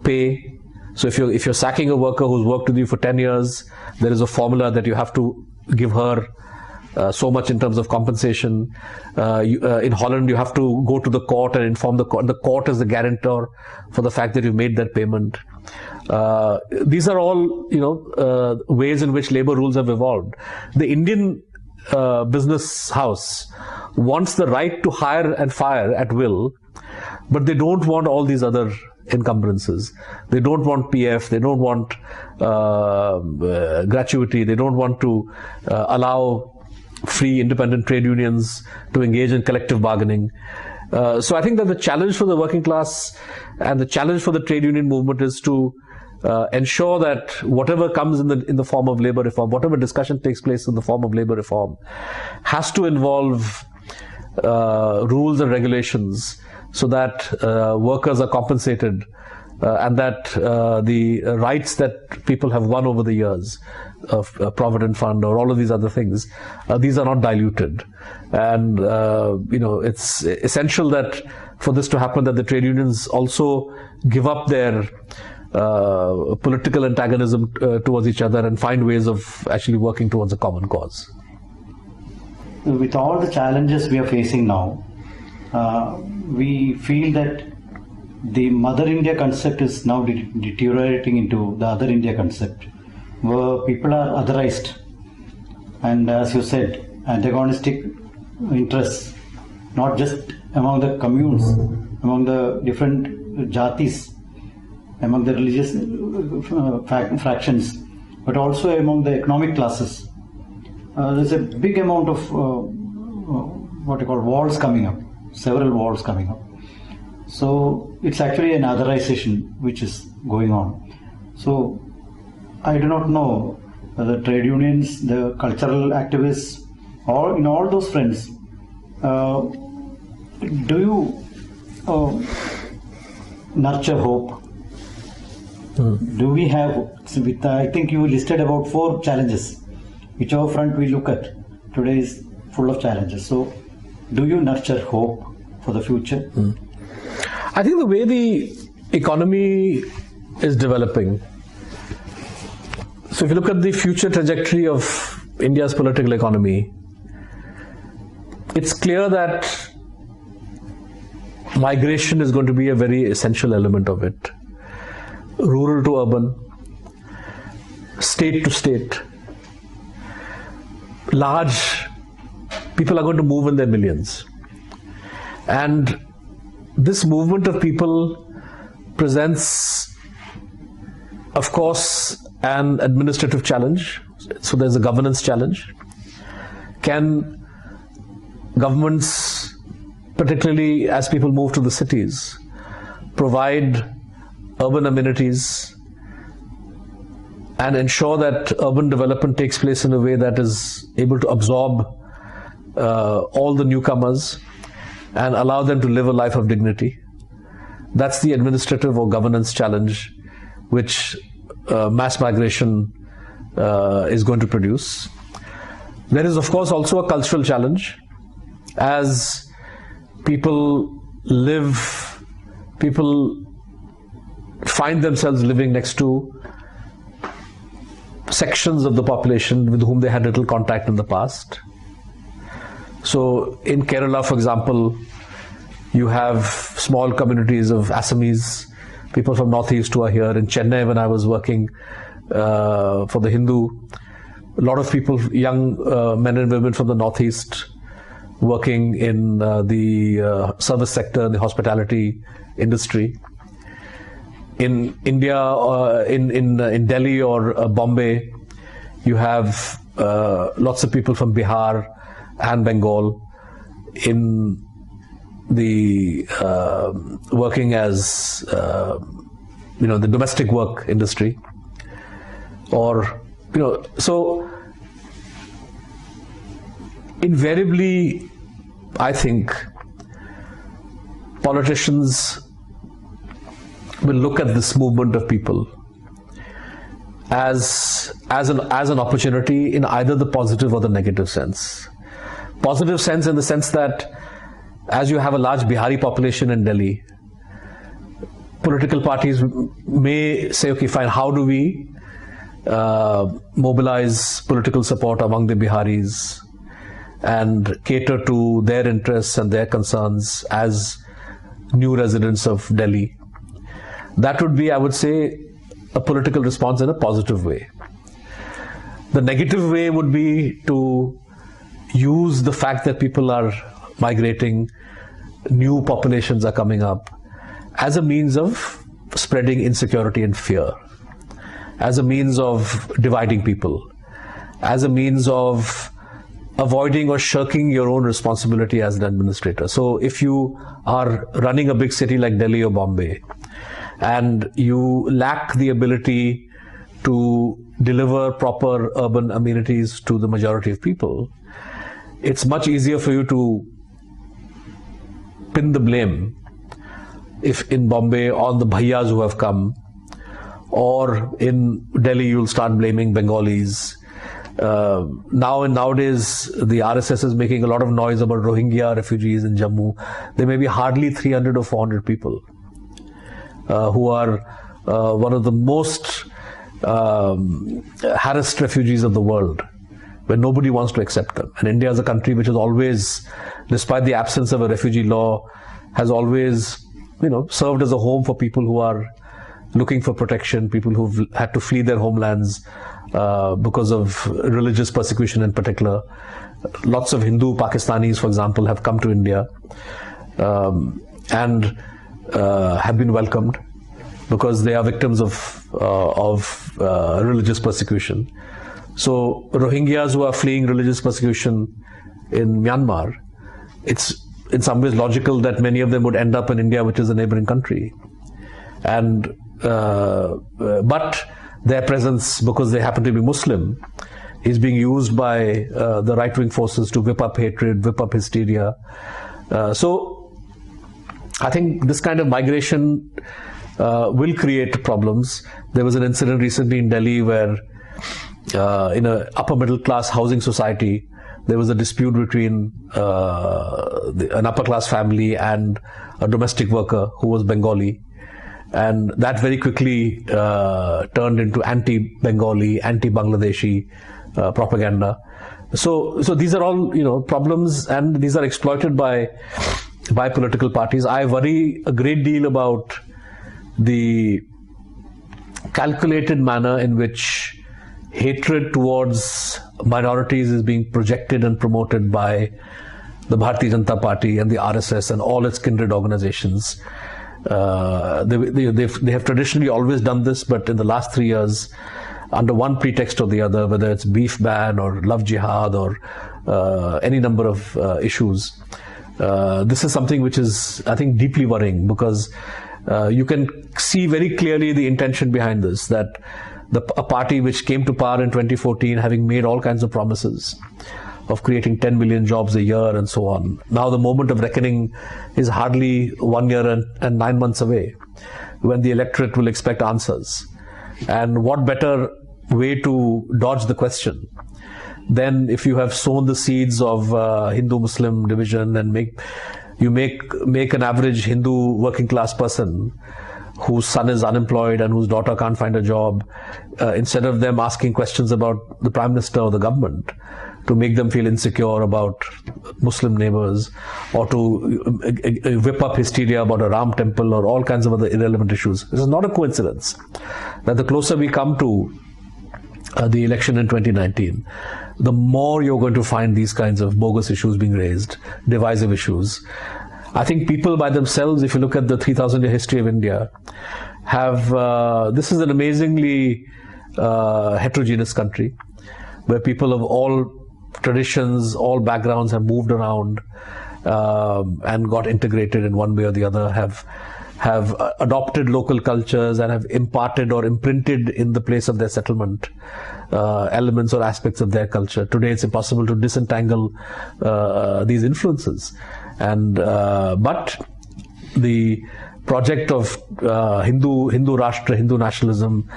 pay. So if you're sacking a worker who's worked with you for 10 years, there is a formula that you have to give her so much in terms of compensation. In Holland, you have to go to the court and inform the court. The court is the guarantor for the fact that you made that payment. These are all ways in which labor rules have evolved. The Indian business house wants the right to hire and fire at will, but they don't want all these other encumbrances. They don't want PF, they don't want gratuity, they don't want to allow free independent trade unions to engage in collective bargaining. So I think that the challenge for the working class and the challenge for the trade union movement is to ensure that whatever comes in the form of labor reform, whatever discussion takes place in the form of labor reform, has to involve rules and regulations so that workers are compensated and that the rights that people have won over the years of Provident Fund or all of these other things, these are not diluted. And it's essential that for this to happen, that the trade unions also give up their political antagonism towards each other and find ways of actually working towards a common cause. With all the challenges we are facing now, we feel that the Mother India concept is now deteriorating into the Other India concept, where people are otherized and, as you said, antagonistic interests, not just among the communes, among the different jatis, among the religious fractions, but also among the economic classes. There's a big amount of what you call walls coming up, several walls coming up. So it's actually an otherization which is going on. So I do not know the trade unions, the cultural activists, or in all those fronts, do you nurture hope? Do we have, I think you listed about 4 challenges. Whichever front we look at, today is full of challenges. So do you nurture hope for the future? I think the way the economy is developing, so if you look at the future trajectory of India's political economy, it's clear that migration is going to be a very essential element of it. Rural to urban, state to state, large people are going to move in their millions. And this movement of people presents, of course, an administrative challenge. So there's a governance challenge. Can governments, particularly as people move to the cities, provide urban amenities and ensure that urban development takes place in a way that is able to absorb all the newcomers and allow them to live a life of dignity? That's the administrative or governance challenge which mass migration is going to produce. There is, of course, also a cultural challenge. As people find themselves living next to sections of the population with whom they had little contact in the past. So in Kerala, for example, you have small communities of Assamese, people from Northeast who are here. In Chennai, when I was working for the Hindu, a lot of people, young men and women from the Northeast, working in the service sector, the hospitality industry. In India, in Delhi or Bombay, you have lots of people from Bihar and Bengal in the working as the domestic work industry, or so invariably, I think politicians will look at this movement of people as an opportunity in either the positive or the negative sense. Positive sense in the sense that as you have a large Bihari population in Delhi, political parties may say, okay, fine, how do we mobilize political support among the Biharis and cater to their interests and their concerns as new residents of Delhi? That would be, I would say, a political response in a positive way. The negative way would be to use the fact that people are migrating new populations are coming up as a means of spreading insecurity and fear, as a means of dividing people, as a means of avoiding or shirking your own responsibility as an administrator. So if you are running a big city like Delhi or Bombay and you lack the ability to deliver proper urban amenities to the majority of people, it's much easier for you to pin the blame, if in Bombay, on the bhaiyas who have come, or in Delhi you'll start blaming Bengalis. Nowadays the RSS is making a lot of noise about Rohingya refugees in Jammu. There may be hardly 300 or 400 people who are one of the most harassed refugees of the world, where nobody wants to accept them. And India is a country which has always, despite the absence of a refugee law, has always, served as a home for people who are looking for protection, people who've had to flee their homelands because of religious persecution in particular. Lots of Hindu Pakistanis, for example, have come to India and have been welcomed because they are victims of religious persecution. So Rohingyas who are fleeing religious persecution in Myanmar, it's in some ways logical that many of them would end up in India, which is a neighboring country. And but their presence, because they happen to be Muslim, is being used by the right-wing forces to whip up hatred, whip up hysteria. So I think this kind of migration will create problems. There was an incident recently in Delhi where in an upper middle class housing society, there was a dispute between an upper class family and a domestic worker who was Bengali. And that very quickly turned into anti-Bengali, anti-Bangladeshi propaganda. So these are all, problems, and these are exploited by political parties. I worry a great deal about the calculated manner in which hatred towards minorities is being projected and promoted by the Bharatiya Janata Party and the RSS and all its kindred organizations. They have traditionally always done this, but in the last 3 years, under one pretext or the other, whether it's beef ban or love jihad or any number of issues, this is something which is, I think, deeply worrying, because you can see very clearly the intention behind this, that a party which came to power in 2014 having made all kinds of promises of creating 10 million jobs a year and so on. Now the moment of reckoning is hardly 1 year and 9 months away, when the electorate will expect answers. And what better way to dodge the question than if you have sown the seeds of Hindu-Muslim division and make an average Hindu working class person whose son is unemployed and whose daughter can't find a job, instead of them asking questions about the Prime Minister or the government, to make them feel insecure about Muslim neighbors, or to whip up hysteria about a Ram temple or all kinds of other irrelevant issues. This is not a coincidence that the closer we come to the election in 2019, the more you're going to find these kinds of bogus issues being raised, divisive issues. I think people by themselves, if you look at the 3,000-year history of India, this is an amazingly heterogeneous country, where people of all traditions, all backgrounds have moved around and got integrated in one way or the other, have adopted local cultures and have imparted or imprinted in the place of their settlement elements or aspects of their culture. Today it's impossible to disentangle these influences. And but the project of Hindu Rashtra, Hindu nationalism,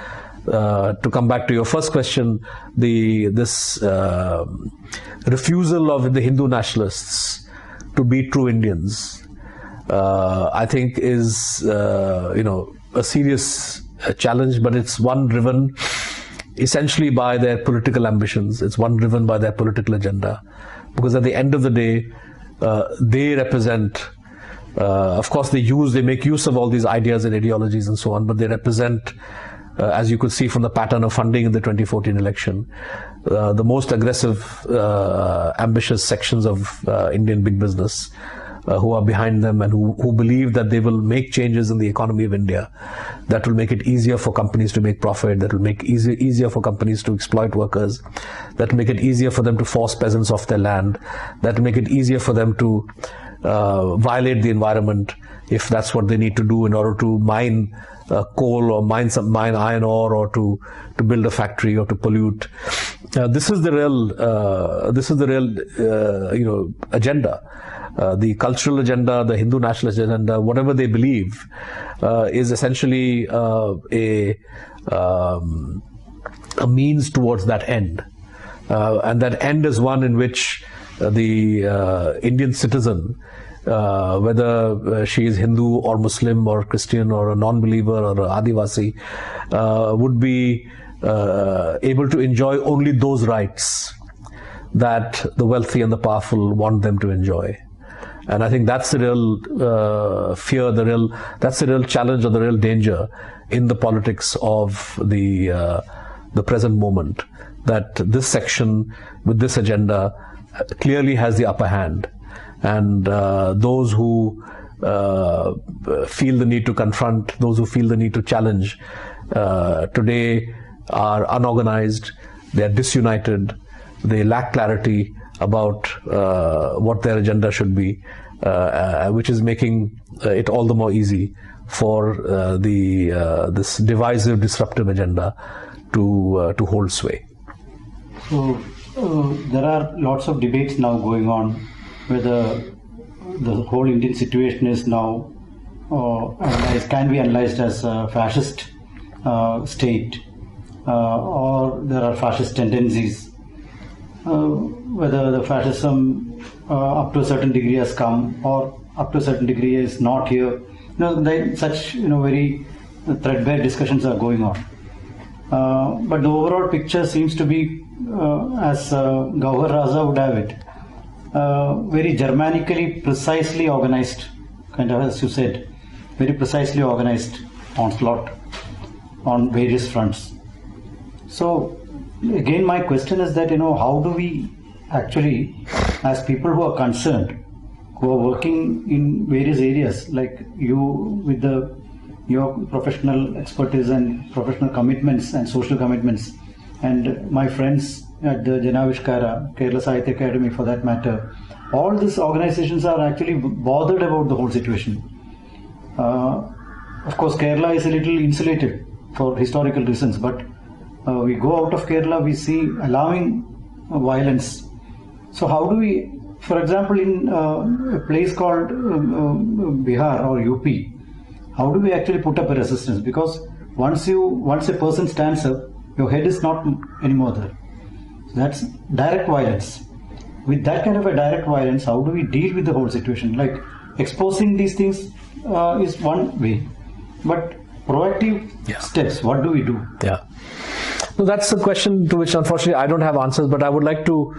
to come back to your first question, this refusal of the Hindu nationalists to be true Indians, I think is a serious challenge, but it's one driven essentially by their political ambitions. It's one driven by their political agenda, because at the end of the day, they represent, of course they make use of all these ideas and ideologies and so on, but they represent, as you could see from the pattern of funding in the 2014 election, the most aggressive, ambitious sections of Indian big business, who are behind them and who believe that they will make changes in the economy of India that will make it easier for companies to make profit, that will make easier for companies to exploit workers, that will make it easier for them to force peasants off their land, that will make it easier for them to violate the environment if that's what they need to do in order to mine coal or mine iron ore, or to build a factory or to pollute. This is the real agenda. The cultural agenda, the Hindu nationalist agenda, whatever they believe, is essentially a means towards that end. And that end is one in which the Indian citizen, whether she is Hindu or Muslim or Christian or a non-believer or a Adivasi, would be able to enjoy only those rights that the wealthy and the powerful want them to enjoy. And I think that's the real fear, that's the real challenge or the real danger in the politics of the present moment, that this section with this agenda clearly has the upper hand. And those who feel the need to confront, those who feel the need to challenge, today are unorganized, they are disunited, they lack clarity about what their agenda should be, which is making it all the more easy for this divisive, disruptive agenda to hold sway. So there are lots of debates now going on whether the whole Indian situation is now can be analyzed as a fascist state, or there are fascist tendencies. Whether the fascism up to a certain degree has come, or up to a certain degree is not here. Such very threadbare discussions are going on. But the overall picture seems to be, as Gauhar Raza would have it, very Germanically precisely organized, kind of, as you said, very precisely organized onslaught on various fronts. So again, my question is that, how do we actually, as people who are concerned, who are working in various areas, like you with your professional expertise and professional commitments and social commitments, and my friends at the Janavishkara, Kerala Sahithya Academy for that matter, all these organizations are actually bothered about the whole situation. Of course, Kerala is a little insulated for historical reasons, but we go out of Kerala, we see alarming violence. So how do we, for example, in a place called Bihar or UP, how do we actually put up a resistance? Because once a person stands up, your head is not anymore there. So that's direct violence. With that kind of a direct violence, how do we deal with the whole situation? Like exposing these things is one way, but proactive steps, what do we do? Yeah. So that's the question to which unfortunately I don't have answers, but I would like to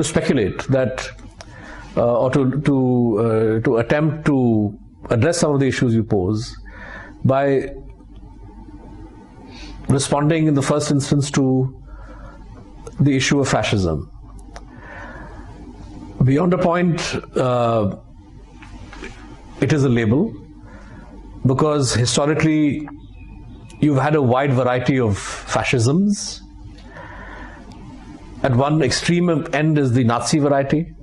speculate that, or to attempt to address some of the issues you pose by responding in the first instance to the issue of fascism. Beyond a point, it is a label, because historically you've had a wide variety of fascisms. At one extreme end is the Nazi variety.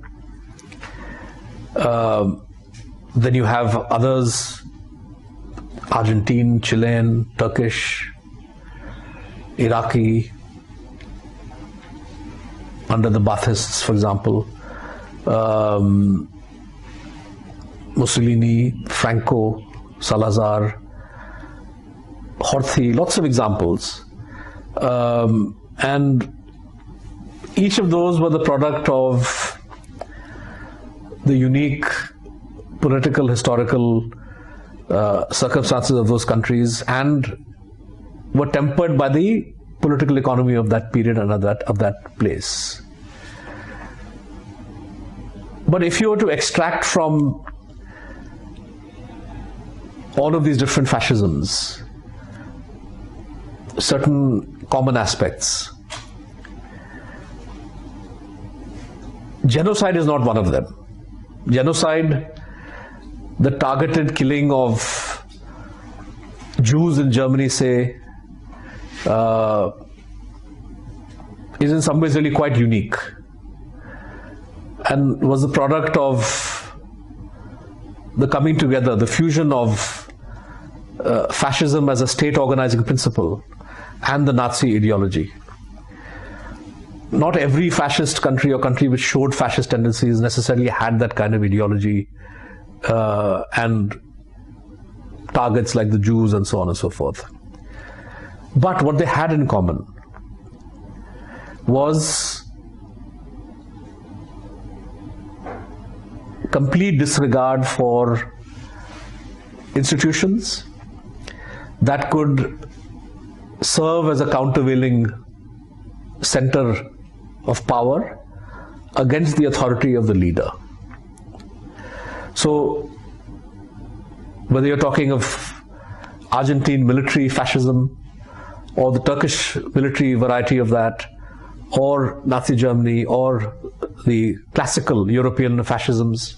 Then you have others, Argentine, Chilean, Turkish, Iraqi, under the Baathists, for example, Mussolini, Franco, Salazar, Horthy, lots of examples. And each of those were the product of the unique political, historical circumstances of those countries, and were tempered by the political economy of that period and of that place. But if you were to extract from all of these different fascisms certain common aspects, Genocide is not one of them. Genocide, the targeted killing of Jews in Germany, say, is in some ways really quite unique, and was the product of the coming together, the fusion of fascism as a state organizing principle and the Nazi ideology. Not every fascist country or country which showed fascist tendencies necessarily had that kind of ideology and targets like the Jews and so on and so forth. But what they had in common was complete disregard for institutions that could serve as a countervailing center of power against the authority of the leader. So, whether you're talking of Argentine military fascism, or the Turkish military variety of that, or Nazi Germany, or the classical European fascisms,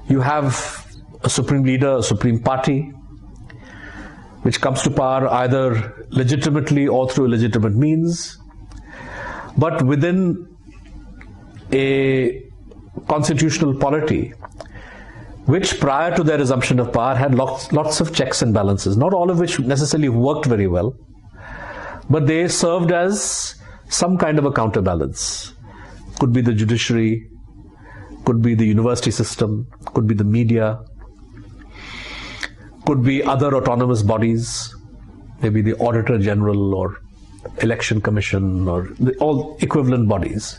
you have a supreme leader, a supreme party, which comes to power either legitimately or through illegitimate means, but within a constitutional polity which prior to their assumption of power had lots of checks and balances, not all of which necessarily worked very well, but they served as some kind of a counterbalance. Could be the judiciary, could be the university system, could be the media, could be other autonomous bodies, maybe the Auditor General or Election Commission or all equivalent bodies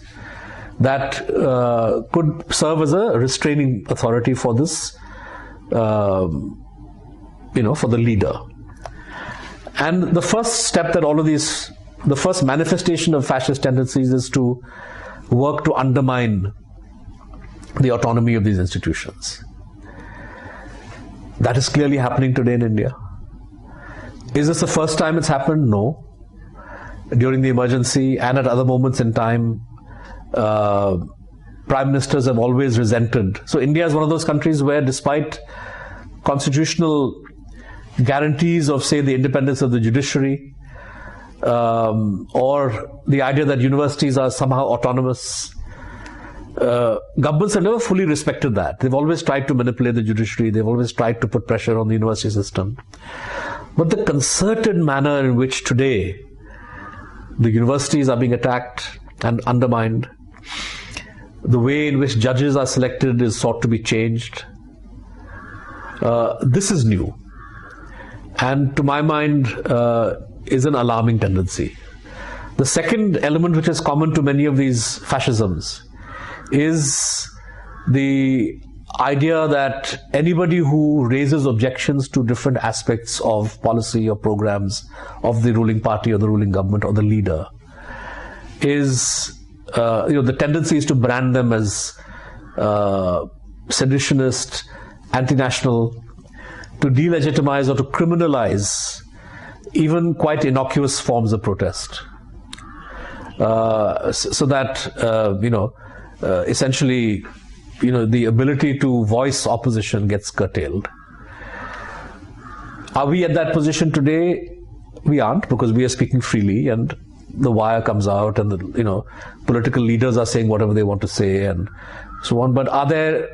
that could serve as a restraining authority for this, for the leader. And the first step that all of these, the first manifestation of fascist tendencies is to work to undermine the autonomy of these institutions. That is clearly happening today in India. Is this the first time it's happened? No. During the emergency and at other moments in time, prime ministers have always resented. So India is one of those countries where, despite constitutional guarantees of, say, the independence of the judiciary, or the idea that universities are somehow autonomous, governments have never fully respected that. They've always tried to manipulate the judiciary. They've always tried to put pressure on the university system. But the concerted manner in which today the universities are being attacked and undermined, the way in which judges are selected is sought to be changed, this is new. And to my mind, is an alarming tendency. The second element which is common to many of these fascisms is the idea that anybody who raises objections to different aspects of policy or programs of the ruling party or the ruling government or the leader is, the tendency is to brand them as seditionist, anti-national, to delegitimize or to criminalize even quite innocuous forms of protest. So that, essentially, the ability to voice opposition gets curtailed. Are we at that position today? We aren't, because we are speaking freely and the wire comes out and the political leaders are saying whatever they want to say and so on. But are there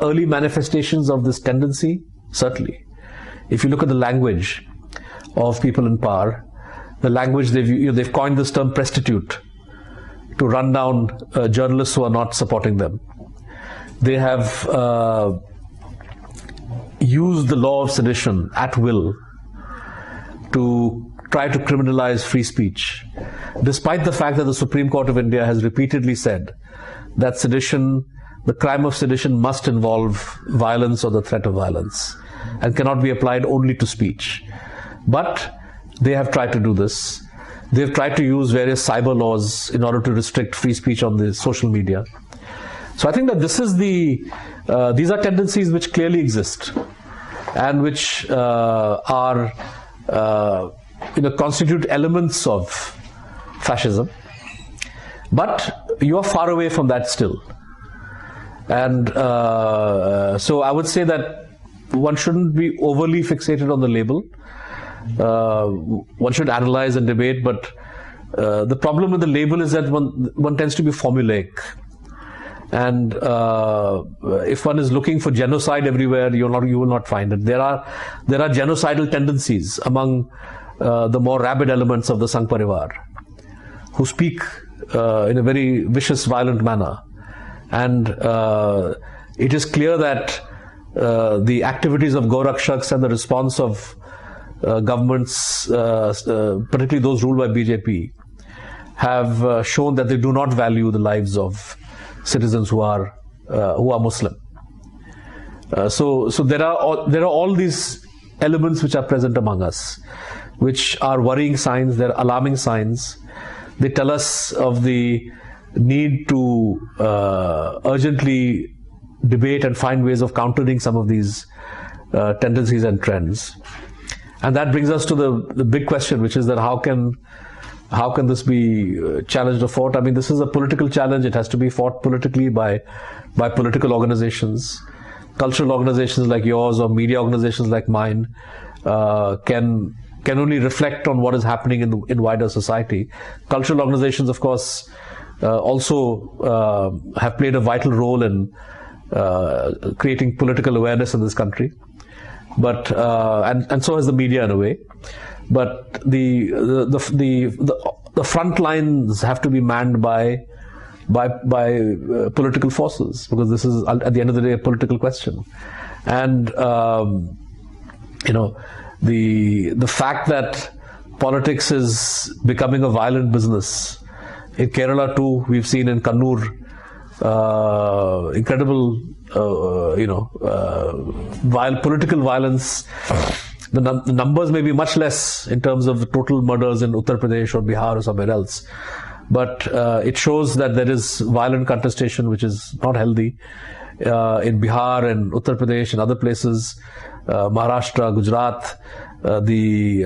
early manifestations of this tendency? Certainly. If you look at the language of people in power, the language they've coined this term prostitute to run down journalists who are not supporting them. They have used the law of sedition at will to try to criminalize free speech, despite the fact that the Supreme Court of India has repeatedly said that sedition, the crime of sedition, must involve violence or the threat of violence and cannot be applied only to speech. But they have tried to do this. They've tried to use various cyber laws in order to restrict free speech on the social media. So I think that this is these are tendencies which clearly exist and which constitute elements of fascism. But you are far away from that still. And so I would say that one shouldn't be overly fixated on the label. One should analyze and debate, but the problem with the label is that one tends to be formulaic. And if one is looking for genocide everywhere, you will not find it. There are genocidal tendencies among the more rabid elements of the Sangh Parivar, who speak in a very vicious, violent manner. And it is clear that the activities of Gorakshaks and the response of governments, particularly those ruled by BJP, have shown that they do not value the lives of citizens who are Muslim. So there are all these elements which are present among us, which are worrying signs. They're alarming signs. They tell us of the need to urgently debate and find ways of countering some of these tendencies and trends. And that brings us to the big question, which is that how can this be challenged or fought? I mean, this is a political challenge. It has to be fought politically by political organizations. Cultural organizations like yours or media organizations like mine can only reflect on what is happening in wider society. Cultural organizations, of course, also have played a vital role in creating political awareness in this country. But and so has the media in a way. But the front lines have to be manned by political forces, because this is at the end of the day a political question. And the fact that politics is becoming a violent business in Kerala too, we've seen in Kannur incredible political violence. The numbers may be much less in terms of the total murders in Uttar Pradesh or Bihar or somewhere else, but it shows that there is violent contestation which is not healthy in Bihar and Uttar Pradesh and other places, Maharashtra, Gujarat. The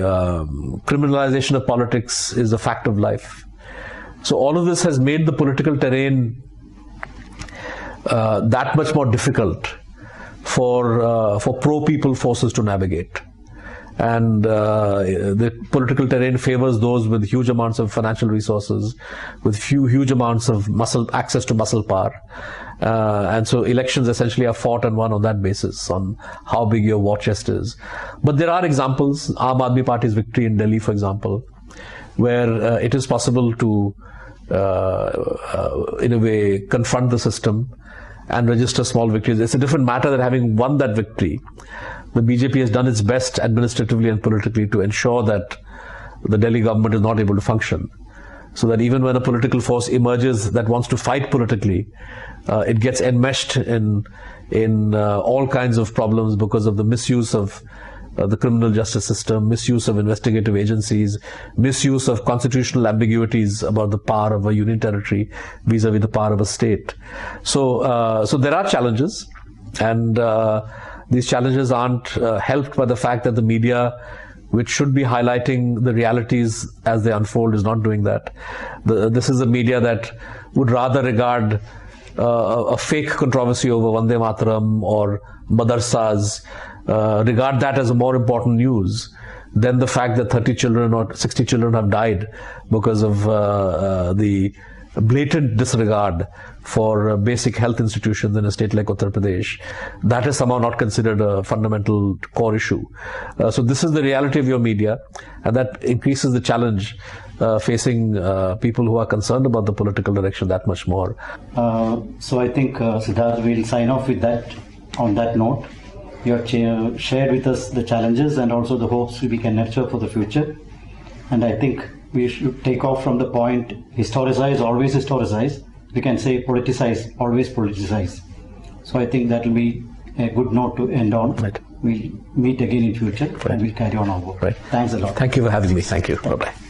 criminalization of politics is a fact of life. So all of this has made the political terrain that much more difficult for pro-people forces to navigate. And the political terrain favors those with huge amounts of financial resources, with huge amounts of access to muscle power. And so elections essentially are fought and won on that basis, on how big your war chest is. But there are examples, Aam Aadmi Party's victory in Delhi, for example, where it is possible to, in a way, confront the system and register small victories. It's a different matter that having won that victory, the BJP has done its best administratively and politically to ensure that the Delhi government is not able to function. So that even when a political force emerges that wants to fight politically, it gets enmeshed in all kinds of problems because of the misuse of the criminal justice system, misuse of investigative agencies, misuse of constitutional ambiguities about the power of a union territory vis-a-vis the power of a state. So there are challenges, and these challenges aren't helped by the fact that the media, which should be highlighting the realities as they unfold, is not doing that. This is a media that would rather regard a fake controversy over Vande Mataram or Madarsas, regard that as a more important news than the fact that 30 children or 60 children have died because of the blatant disregard for basic health institutions in a state like Uttar Pradesh. That is somehow not considered a fundamental core issue. So this is the reality of your media, and that increases the challenge facing people who are concerned about the political direction that much more. So I think, Siddharth, we'll sign off with that. On that note, you have shared with us the challenges and also the hopes we can nurture for the future. And I think we should take off from the point, historicize, always historicize. We can say politicize, always politicize. So I think that will be a good note to end on. Right. We'll meet again in future, and we'll carry on our work. Right. Thanks a lot. Thank you for having me. Thank you. Bye-bye.